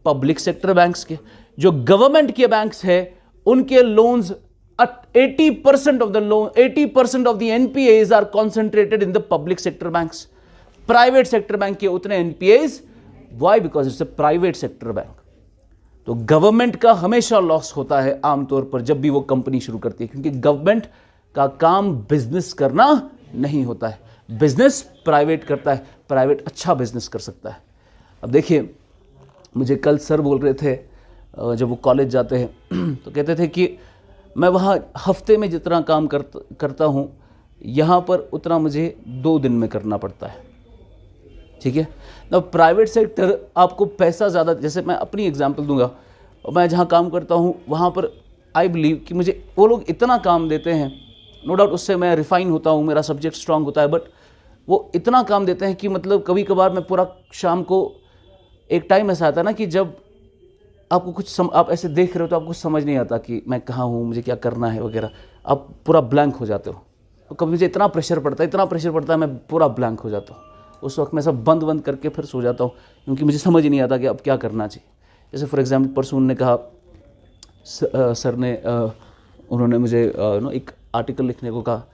पब्लिक सेक्टर बैंक्स के। जो गवर्नमेंट के बैंक्स है उनके loans 80% of the loan, 80% of the NPAs are concentrated in the public sector banks. Private sector bank के उतने NPAs, why? Because it's a private sector bank. तो गवर्नमेंट का हमेशा लॉस होता है आमतौर पर जब भी वो कंपनी शुरू करती है, क्योंकि गवर्नमेंट का काम बिजनेस करना नहीं होता है, बिजनेस प्राइवेट करता है। प्राइवेट अच्छा बिजनेस कर सकता है। अब देखिए, मुझे कल सर बोल रहे थे जब वो कॉलेज जाते हैं तो कहते थे कि मैं वहाँ हफ्ते में जितना काम करता हूँ यहाँ पर उतना मुझे 2 दिन में करना पड़ता है। ठीक है ना? प्राइवेट सेक्टर आपको पैसा ज़्यादा, जैसे मैं अपनी एग्जांपल दूंगा, मैं जहाँ काम करता हूँ वहाँ पर आई बिलीव कि मुझे वो लोग इतना काम देते हैं, नो डाउट उससे मैं रिफाइन होता हूँ, मेरा सब्जेक्ट स्ट्रांग होता है, बट वो इतना काम देते हैं कि मतलब कभी कभार मैं पूरा शाम को, एक टाइम ऐसा आता है ना कि जब आपको आप ऐसे देख रहे हो तो आपको समझ नहीं आता कि मैं कहाँ हूँ, मुझे क्या करना है वगैरह, आप पूरा ब्लैंक हो जाते हो। तो कभी मुझे इतना प्रेशर पड़ता है मैं पूरा ब्लैंक हो जाता हूँ। उस वक्त मैं सब बंद करके फिर सो जाता हूँ, क्योंकि मुझे समझ ही नहीं आता कि अब क्या करना चाहिए। जैसे फॉर एग्जाम्पल परसों उन्होंने कहा, सर ने उन्होंने मुझे एक आर्टिकल लिखने को कहा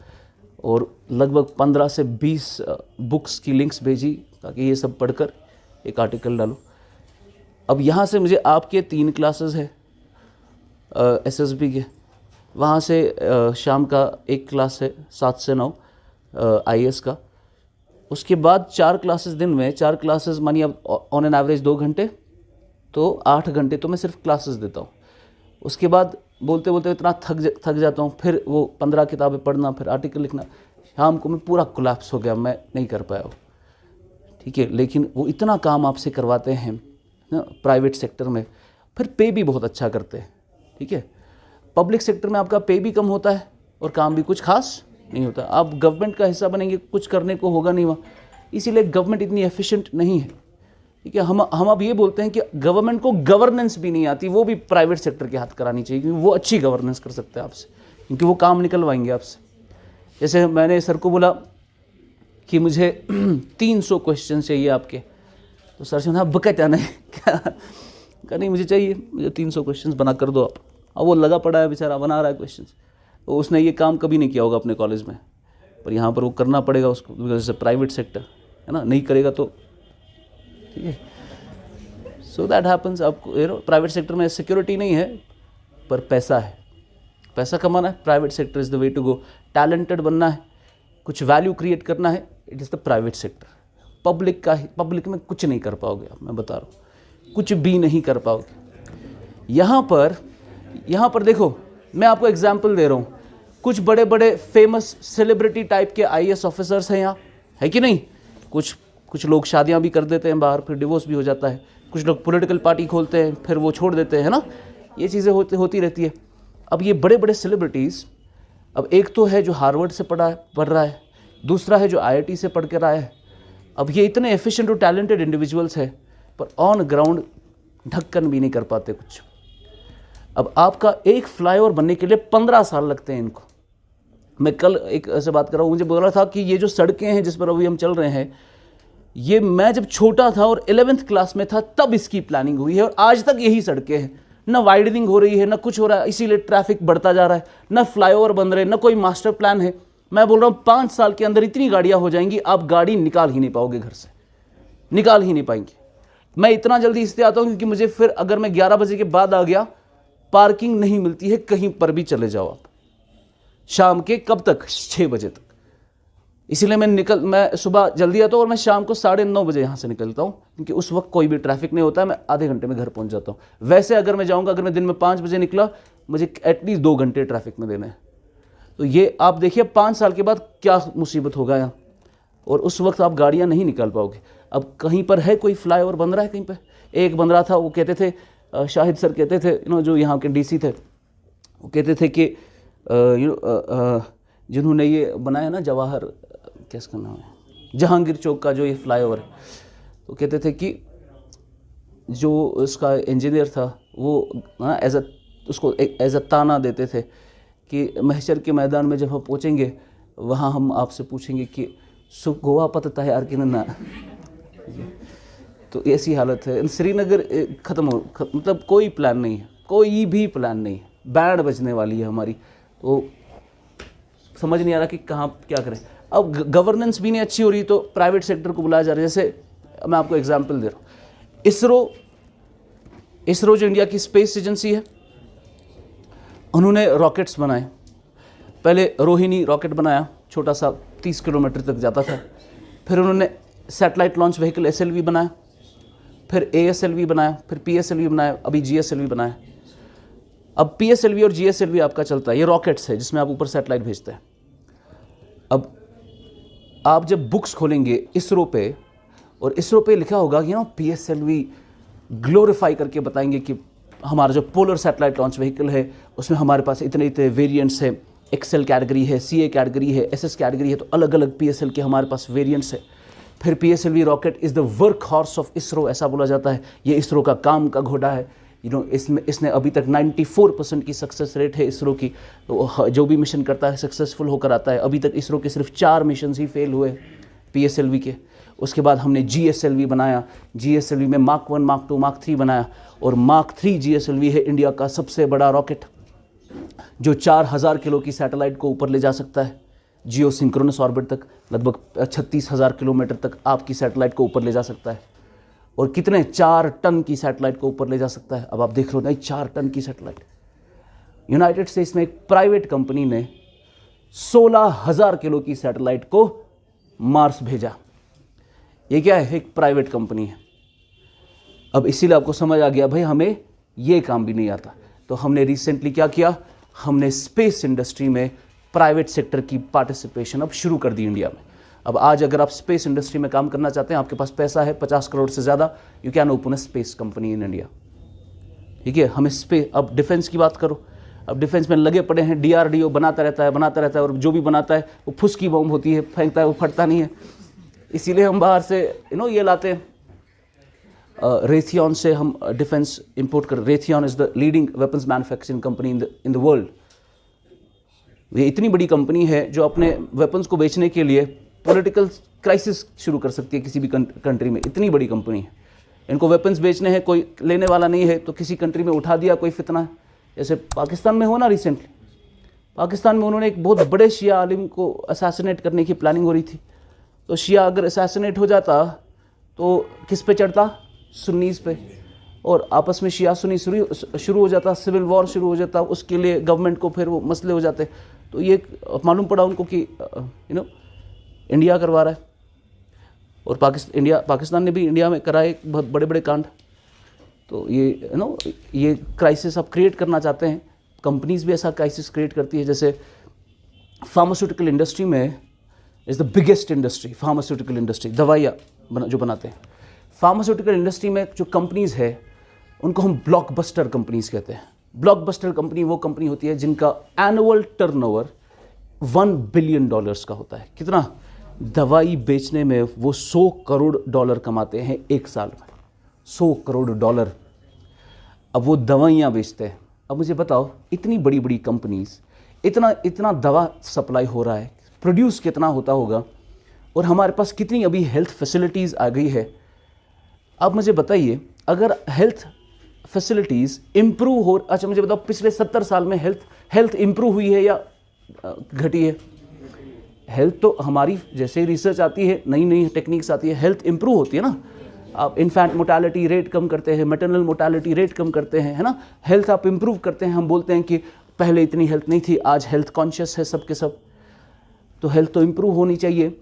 और लगभग 15 से 20 बुक्स की लिंक्स भेजी ताकि ये सब पढ़कर एक आर्टिकल डालो। अब यहाँ से मुझे आपके 3 क्लासेस है एसएसबी के, वहाँ से शाम का एक क्लास है 7 से 9 आईएएस का, उसके बाद 4 क्लासेस दिन में, 4 क्लासेस मानिए अब ऑन एन एवरेज 2 घंटे, तो 8 घंटे तो मैं सिर्फ क्लासेस देता हूँ। उसके बाद बोलते बोलते इतना थक जाता हूँ, फिर वो 15 किताबें पढ़ना, फिर आर्टिकल लिखना, शाम को मैं पूरा कोलैप्स हो गया, मैं नहीं कर पाया। ठीक है, लेकिन वो इतना काम आपसे करवाते हैं ना प्राइवेट सेक्टर में, फिर पे भी बहुत अच्छा करते हैं। ठीक है, पब्लिक सेक्टर में आपका पे भी कम होता है और काम भी कुछ खास नहीं होता। आप गवर्नमेंट का हिस्सा बनेंगे, कुछ करने को होगा नहीं वहाँ, इसीलिए गवर्नमेंट इतनी एफिशिएंट नहीं है। ठीक है, हम अब ये बोलते हैं कि गवर्नमेंट को गवर्नेंस भी नहीं आती, वो भी प्राइवेट सेक्टर के हाथ करानी चाहिए, क्योंकि वो अच्छी गवर्नेंस कर सकते हैं आपसे, क्योंकि वो काम निकलवाएंगे आपसे। जैसे मैंने सर को बोला कि मुझे 300 क्वेश्चन चाहिए आपके, तो सर से बकता नहीं क्या नहीं, मुझे चाहिए, मुझे 300 क्वेश्चन बना कर दो आप। अब वो लगा पड़ा है बेचारा, बना रहा है क्वेश्चन। तो उसने ये काम कभी नहीं किया होगा अपने कॉलेज में, पर यहाँ पर वो करना पड़ेगा उसको, बिकॉज प्राइवेट सेक्टर है ना, नहीं करेगा तो ठीक है। So that happens. आपको प्राइवेट सेक्टर में सिक्योरिटी नहीं है पर पैसा है, पैसा कमाना है, private sector is the way to go. Talented बनना है, कुछ वैल्यू क्रिएट करना है, it is the private sector. Public में कुछ नहीं कर पाओगे आप, मैं बता रहा हूँ, कुछ भी नहीं कर पाओगे। यहाँ पर देखो, मैं आपको एग्जाम्पल दे रहा हूँ, कुछ बड़े बड़े फेमस सेलिब्रिटी टाइप के आईएएस ऑफिसर्स हैं यहाँ, है कि नहीं? कुछ लोग शादियाँ भी कर देते हैं बाहर, फिर डिवोर्स भी हो जाता है। कुछ लोग पॉलिटिकल पार्टी खोलते हैं, फिर वो छोड़ देते हैं ना, ये चीज़ें होती रहती है। अब ये बड़े बड़े सेलिब्रिटीज़, अब एक तो है जो हार्वर्ड से पढ़ रहा है, दूसरा है जो आईआईटी से पढ़ कर आया है। अब ये इतने एफिशिएंट और टैलेंटेड इंडिविजुअल्स हैं, पर ऑन ग्राउंड ढक्कन भी नहीं कर पाते कुछ। अब आपका एक फ्लाईओवर बनने के लिए 15 साल लगते हैं इनको। मैं कल एक ऐसे बात कर रहा हूँ, मुझे बोल रहा था कि ये जो सड़कें हैं जिस पर अभी हम चल रहे हैं, ये मैं जब छोटा था और 11th क्लास में था तब इसकी प्लानिंग हुई है, और आज तक यही सड़कें हैं। ना वाइडनिंग हो रही है, ना कुछ हो रहा है, इसीलिए ट्रैफिक बढ़ता जा रहा है, ना फ्लाईओवर बन रहे, ना कोई मास्टर प्लान है। मैं बोल रहा हूँ 5 साल के अंदर इतनी गाड़ियाँ हो जाएंगी, आप गाड़ी निकाल ही नहीं पाओगे, घर से निकाल ही नहीं पाएंगे। मैं इतना जल्दी इसलिए आता हूँ क्योंकि मुझे फिर अगर मैं 11 बजे के बाद आ गया, पार्किंग नहीं मिलती है, कहीं पर भी चले जाओ आप, शाम के कब तक, 6 बजे तक। इसीलिए मैं सुबह जल्दी आता हूँ और मैं शाम को 9:30 बजे यहाँ से निकलता हूँ, क्योंकि उस वक्त कोई भी ट्रैफिक नहीं होता है, मैं आधे घंटे में घर पहुँच जाता हूँ। वैसे अगर मैं जाऊँगा, अगर मैं दिन में 5 बजे निकला, मुझे एटलीस्ट 2 घंटे ट्रैफिक में देने हैं। तो ये आप देखिए 5 साल के बाद क्या मुसीबत होगा यहाँ, और उस वक्त आप गाड़ियाँ नहीं निकाल पाओगे। अब कहीं पर है कोई फ्लाईओवर बन रहा है, कहीं पर एक बन रहा था, वो कहते थे शाहिद सर कहते थे, जो यहाँ के DC थे, वो कहते थे कि जिन्होंने ये बनाया ना जवाहर, क्या इसका नाम है, जहांगीर चौक का जो ये फ्लाईओवर है, तो कहते थे कि जो इसका इंजीनियर था वो उसको एज अ ताना देते थे कि महशर के मैदान में जब हम पहुँचेंगे वहाँ हम आपसे पूछेंगे कि गोवा पता तैयार कि ना। तो ऐसी हालत है। श्रीनगर मतलब कोई प्लान नहीं है, कोई भी प्लान नहीं है, बैंड बजने वाली है हमारी। तो समझ नहीं आ रहा कि कहाँ क्या करें। अब गवर्नेंस भी नहीं अच्छी हो रही तो प्राइवेट सेक्टर को बुलाया जा रहा है। जैसे मैं आपको एग्जांपल दे रहा हूँ, इसरो जो इंडिया की स्पेस एजेंसी है, उन्होंने रॉकेट्स बनाए। पहले रोहिणी रॉकेट बनाया, छोटा सा 30 किलोमीटर तक जाता था। फिर उन्होंने सैटेलाइट लॉन्च व्हीकल SLV बनाया, फिर ASLV बनाया, फिर PSLV बनाया, अभी GSLV बनाया। अब PSLV और GSLV आपका चलता है, ये रॉकेट्स है जिसमें आप ऊपर सैटेलाइट भेजते हैं। अब आप जब बुक्स खोलेंगे इसरो पे, और इसरो पे लिखा होगा कि PSLV ग्लोरीफाई करके बताएंगे कि हमारा जो पोलर सैटेलाइट लॉन्च व्हीकल है उसमें हमारे पास इतने इतने वेरिएंट्स है, XL कैटेगरी है, CA कैटेगरी है, SS कैटेगरी है, तो अलग अलग PSL के हमारे पास वेरिएंट्स है। फिर PSLV rocket is the work horse of ISRO, ऐसा बोला जाता है। ये इसरो का काम का घोड़ा है। इसने अभी तक 94% की सक्सेस रेट है इसरो की। तो जो भी मिशन करता है सक्सेसफुल होकर आता है। अभी तक इसरो के सिर्फ 4 मिशन ही फेल हुए PSLV के। उसके बाद हमने GSLV बनाया, GSLV में Mark 1, Mark 2, Mark 3 बनाया, और Mark 3 GSLV है इंडिया का सबसे बड़ा रॉकेट, जो 4000 किलो की सैटेलाइट को ऊपर ले जा सकता है, जियो सिंक्रोनस ऑर्बिट तक, लगभग 36,000 किलोमीटर तक आपकी सैटेलाइट को ऊपर ले जा सकता है। और कितने 4 टन की सैटेलाइट को ऊपर ले जा सकता है। अब आप देख रहे हो नहीं, 4 टन की सैटेलाइट। यूनाइटेड स्टेट्स में एक प्राइवेट कंपनी ने 16,000 किलो की सैटेलाइट को मार्स भेजा। ये क्या है? एक प्राइवेट कंपनी है। अब इसीलिए आपको समझ आ गया भाई हमें ये काम भी नहीं आता। तो हमने रिसेंटली क्या किया, हमने स्पेस इंडस्ट्री में प्राइवेट सेक्टर की पार्टिसिपेशन अब शुरू कर दी इंडिया में। अब आज अगर आप स्पेस इंडस्ट्री में काम करना चाहते हैं, आपके पास पैसा है 50 करोड़ से ज़्यादा, you can open a space company in India. ठीक है, हमें स्पेस, अब डिफेंस की बात करो। अब डिफेंस में लगे पड़े हैं, DRDO बनाता रहता है, और जो भी बनाता है वो फुसकी बम होती है, फेंकता है, वो फटता नहीं है। इसीलिए हम बाहर से ये लाते हैं। रेथियन से हम डिफेंस इंपोर्ट कर। Raytheon is the leading weapons manufacturing company in the world. ये इतनी बड़ी कंपनी है जो अपने वेपन्स को बेचने के लिए पॉलिटिकल क्राइसिस शुरू कर सकती है किसी भी कंट्री में। इतनी बड़ी कंपनी है, इनको वेपन्स बेचने हैं, कोई लेने वाला नहीं है, तो किसी कंट्री में उठा दिया कोई फितना है। जैसे पाकिस्तान में हो ना, रिसेंटली पाकिस्तान में उन्होंने एक बहुत बड़े शिया आलिम को असैसिनेट करने की प्लानिंग हो रही थी। तो शिया अगर असैसिनेट हो जाता तो किस पे चढ़ता? सुन्नीस पे, और आपस में शिया सुन्नी शुरू हो जाता, सिविल वॉर शुरू हो जाता। उसके लिए गवर्नमेंट को फिर वो मसले हो जाते। तो ये मालूम पड़ा उनको कि इंडिया करवा रहा है, और पाकिस्तान ने भी इंडिया में कराए बहुत बड़े बड़े कांड। तो ये क्राइसिस आप क्रिएट करना चाहते हैं। कंपनीज भी ऐसा क्राइसिस क्रिएट करती है। जैसे फार्मास्यूटिकल इंडस्ट्री में is the biggest industry, pharmaceutical industry, दवाइयाँ जो बनाते हैं। फार्मास्यूटिकल इंडस्ट्री में जो कंपनीज है उनको हम ब्लॉकबस्टर कंपनीज कहते हैं। ब्लॉकबस्टर कंपनी वो कंपनी होती है जिनका एनुअल टर्नओवर $1 बिलियन का होता है। कितना? दवाई बेचने में वो $100 करोड़ कमाते हैं एक साल में, $100 करोड़। अब वो दवाइयाँ बेचते हैं। अब मुझे बताओ, इतनी बड़ी बड़ी कंपनीज, इतना दवा सप्लाई हो रहा है, प्रोड्यूस कितना होता होगा, और हमारे पास कितनी अभी हेल्थ फैसिलिटीज़ आ गई है। अब मुझे बताइए, अगर हेल्थ फैसिलिटीज़ इम्प्रूव हो, अच्छा मुझे बताओ पिछले 70 साल में हेल्थ इम्प्रूव हुई है या घटी है? हेल्थ तो हमारी जैसे ही रिसर्च आती है, नई नई टेक्निक्स आती है, हेल्थ इम्प्रूव होती है ना। आप इन्फेंट मोर्टालिटी रेट कम करते हैं, मैटरनल मोर्टालिटी रेट कम करते हैं, है ना। हेल्थ आप इम्प्रूव करते हैं। हम बोलते हैं कि पहले इतनी हेल्थ नहीं थी, आज हेल्थ कॉन्शियस है सबके सब। तो हेल्थ तो इम्प्रूव होनी चाहिए।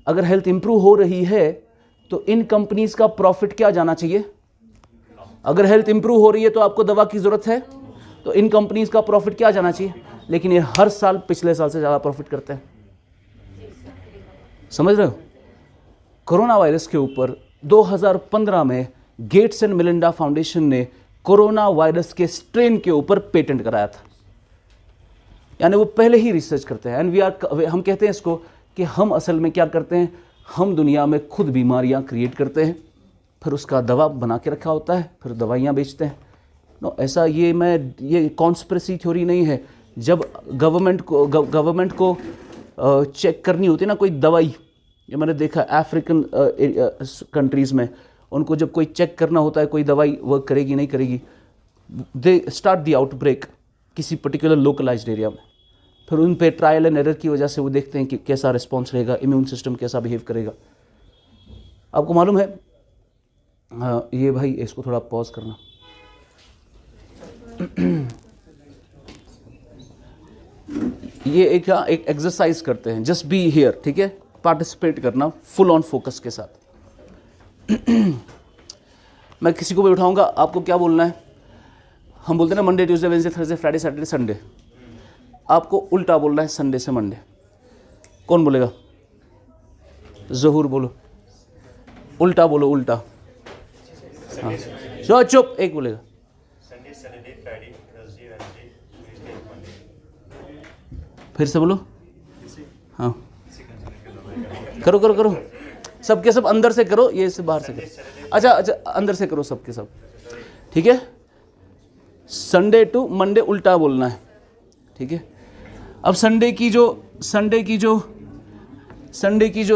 अगर हेल्थ इम्प्रूव हो रही है तो इन कंपनीज का प्रॉफिट क्या जाना चाहिए? अगर हेल्थ इम्प्रूव हो रही है तो आपको दवा की जरूरत है, तो इन कंपनीज का प्रॉफिट क्या जाना चाहिए? लेकिन ये हर साल पिछले साल से ज़्यादा प्रॉफिट करते हैं। समझ रहे हो? कोरोना वायरस के ऊपर 2015 में गेट्स एंड मिलिंडा फाउंडेशन ने कोरोना वायरस के स्ट्रेन के ऊपर पेटेंट कराया था। यानी वो पहले ही रिसर्च करते हैं। एंड हम कहते हैं इसको कि हम असल में क्या करते हैं, हम दुनिया में खुद बीमारियां क्रिएट करते हैं, फिर उसका दवा बना के रखा होता है, फिर दवाइयां बेचते हैं। नो, ऐसा ये कॉन्स्पिरेसी थ्योरी नहीं है। जब गवर्नमेंट को चेक करनी होती है ना कोई दवाई, ये मैंने देखा अफ्रीकन कंट्रीज़ में, उनको जब कोई चेक करना होता है कोई दवाई वर्क करेगी नहीं करेगी, दे स्टार्ट द आउटब्रेक किसी पर्टिकुलर लोकलाइज्ड एरिया में, फिर उन पे ट्रायल एंड एरर की वजह से वो देखते हैं कि कैसा रिस्पॉन्स रहेगा, इम्यून सिस्टम कैसा बिहेव करेगा। आपको मालूम है, ये भाई इसको थोड़ा पॉज करना। ये एक एक्सरसाइज करते हैं, जस्ट बी हियर, ठीक है, पार्टिसिपेट करना फुल ऑन फोकस के साथ। मैं किसी को भी उठाऊंगा, आपको क्या बोलना है? हम बोलते हैं ना Monday Tuesday Wednesday Thursday Friday Saturday Sunday, आपको उल्टा बोलना है संडे से मंडे। कौन बोलेगा? जहूर बोलो, उल्टा बोलो, उल्टा। हाँ चुप चुप, एक बोलेगा। Sunday Saturday Friday Thursday Wednesday Tuesday Monday. फिर से बोलो। हाँ करो करो करो, सबके सब अंदर से करो, ये से बाहर से करो। अच्छा अच्छा, अंदर से करो सबके सब, ठीक है। संडे टू मंडे उल्टा बोलना है, ठीक है। अब संडे की जो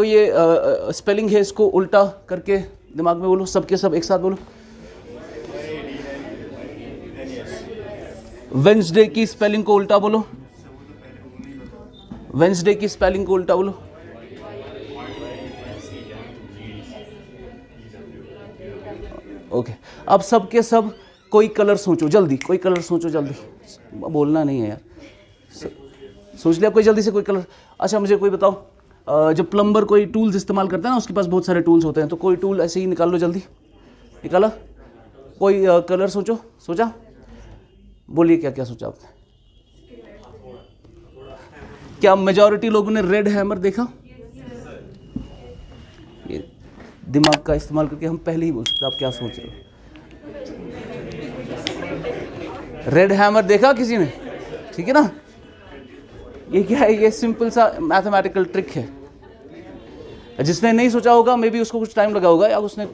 ये स्पेलिंग है, इसको उल्टा करके दिमाग में बोलो, सबके सब एक साथ बोलो। वेंसडे की स्पेलिंग को उल्टा बोलो, वेंसडे की स्पेलिंग को उल्टा बोलो। ओके, अब सबके सब कोई कलर सोचो जल्दी, कोई कलर सोचो जल्दी, बोलना नहीं है यार, सोच लिया कोई जल्दी से कोई कलर। अच्छा मुझे कोई बताओ, जब प्लम्बर कोई टूल्स इस्तेमाल करता है ना, उसके पास बहुत सारे टूल्स होते हैं, तो कोई टूल ऐसे ही निकाल लो, जल्दी निकाला। कोई कलर सोचो, सोचा? बोलिए क्या क्या सोचा आपने? क्या मेजॉरिटी लोगों ने रेड हैमर देखा? ये दिमाग का इस्तेमाल करके हम पहले ही बोल सकते, आप क्या सोच रहे हो? रेड हैमर देखा किसी ने? ठीक है ना, ये क्या है? ये सिंपल सा मैथमेटिकल ट्रिक है। जिसने नहीं सोचा होगा मे बी उसको कुछ टाइम लगा होगा, या उसने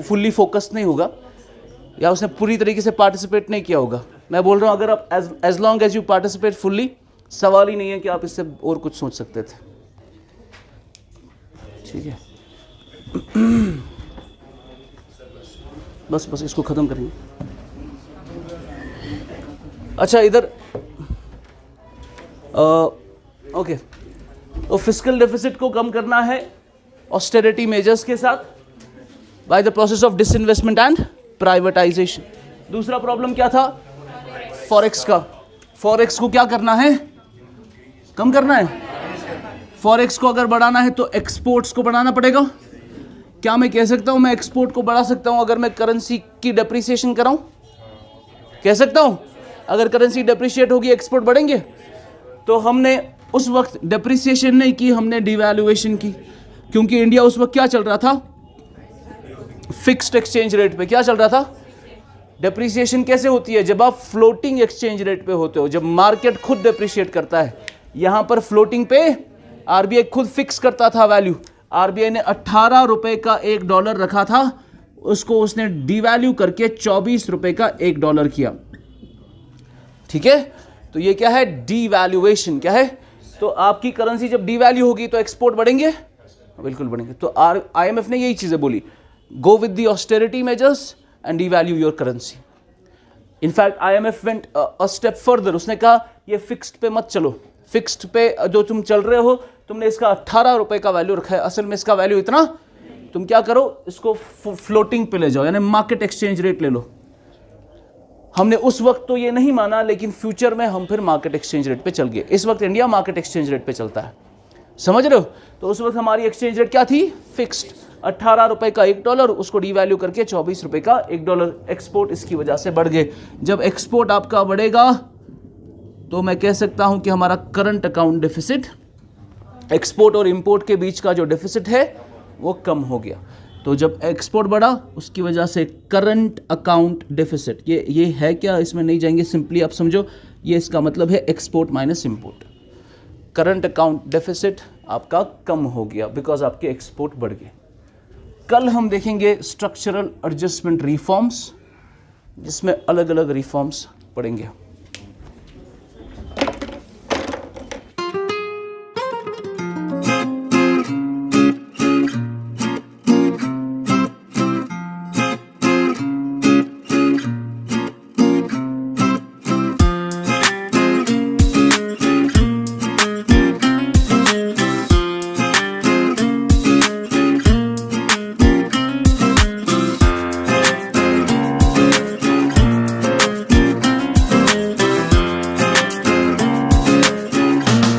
फुल्ली फोकस्ड नहीं होगा, या उसने पूरी तरीके से पार्टिसिपेट नहीं किया होगा। मैं बोल रहा हूँ अगर आप as long as you participate fully, सवाल ही नहीं है कि आप इससे और कुछ सोच सकते थे, ठीक है। बस बस इसको ख़त्म करेंगे। अच्छा इधर ओके, तो फिस्कल डेफिसिट को कम करना है ऑस्टेरिटी मेजर्स के साथ, by the process of disinvestment and privatisation. दूसरा प्रॉब्लम क्या था? फॉरेक्स का। फॉरेक्स को क्या करना है? कम करना है। फॉरेक्स को अगर बढ़ाना है तो एक्सपोर्ट्स को बढ़ाना पड़ेगा। क्या मैं कह सकता हूं मैं एक्सपोर्ट को बढ़ा सकता हूं अगर मैं करेंसी की डेप्रिसिएशन कराऊं? कह सकता हूं अगर करेंसी डेप्रिशिएट होगी एक्सपोर्ट बढ़ेंगे। तो हमने उस वक्त डेप्रिसिएशन नहीं की, हमने डिवैल्यूएशन की, क्योंकि इंडिया उस वक्त क्या चल रहा था? फिक्स्ड एक्सचेंज रेट पे। क्या चल रहा था? डेप्रिसिएशन कैसे होती है? जब आप फ्लोटिंग एक्सचेंज रेट पे होते हो, जब मार्केट खुद डेप्रिशिएट करता है। यहां पर फ्लोटिंग पे आरबीआई खुद फिक्स करता था वैल्यू। आरबीआई ने 18 रुपए का $1 रखा था, उसको उसने डिवैल्यू करके 24 रुपए का $1 किया, ठीक है। तो ये क्या है? डिवैल्यूएशन। क्या है? तो आपकी करेंसी जब डिवैल्यू होगी तो एक्सपोर्ट बढ़ेंगे, बिल्कुल बढ़ेंगे। तो आईएमएफ ने यही चीजें बोली, go with the austerity measures and devalue your currency. In fact IMF went a step further, उसने कहा ये फिक्स्ड पे मत चलो, फिक्स्ड पे जो तुम चल रहे हो, तुमने इसका 18 रुपए का वैल्यू रखा है, असल में इसका वैल्यू इतना, तुम क्या करो इसको फ्लोटिंग पे ले जाओ, यानी मार्केट एक्सचेंज रेट ले लो। हमने उस वक्त तो ये नहीं माना, लेकिन फ्यूचर में हम फिर मार्केट एक्सचेंज रेट पे चल गए। इस वक्त इंडिया मार्केट एक्सचेंज रेट पे चलता है। समझ रहे हो? तो उस वक्त हमारी एक्सचेंज रेट क्या थी? फिक्स्ड, 18 रुपए का $1, उसको डीवैल्यू करके 24 रुपए का $1। एक्सपोर्ट इसकी वजह से बढ़ गए। जब एक्सपोर्ट आपका बढ़ेगा तो मैं कह सकता हूं कि हमारा करंट अकाउंट डेफिसिट, एक्सपोर्ट और इंपोर्ट के बीच का जो डेफिसिट है वो कम हो गया। तो जब एक्सपोर्ट बढ़ा उसकी वजह से करंट अकाउंट डेफिसिट, ये है क्या, इसमें नहीं जाएंगे, सिंपली आप समझो, ये इसका मतलब है export minus import. Current account deficit आपका कम हो गया बिकॉज आपके एक्सपोर्ट बढ़ गए। कल हम देखेंगे स्ट्रक्चरल एडजस्टमेंट रिफॉर्म्स, जिसमें अलग अलग रिफॉर्म्स पढ़ेंगे।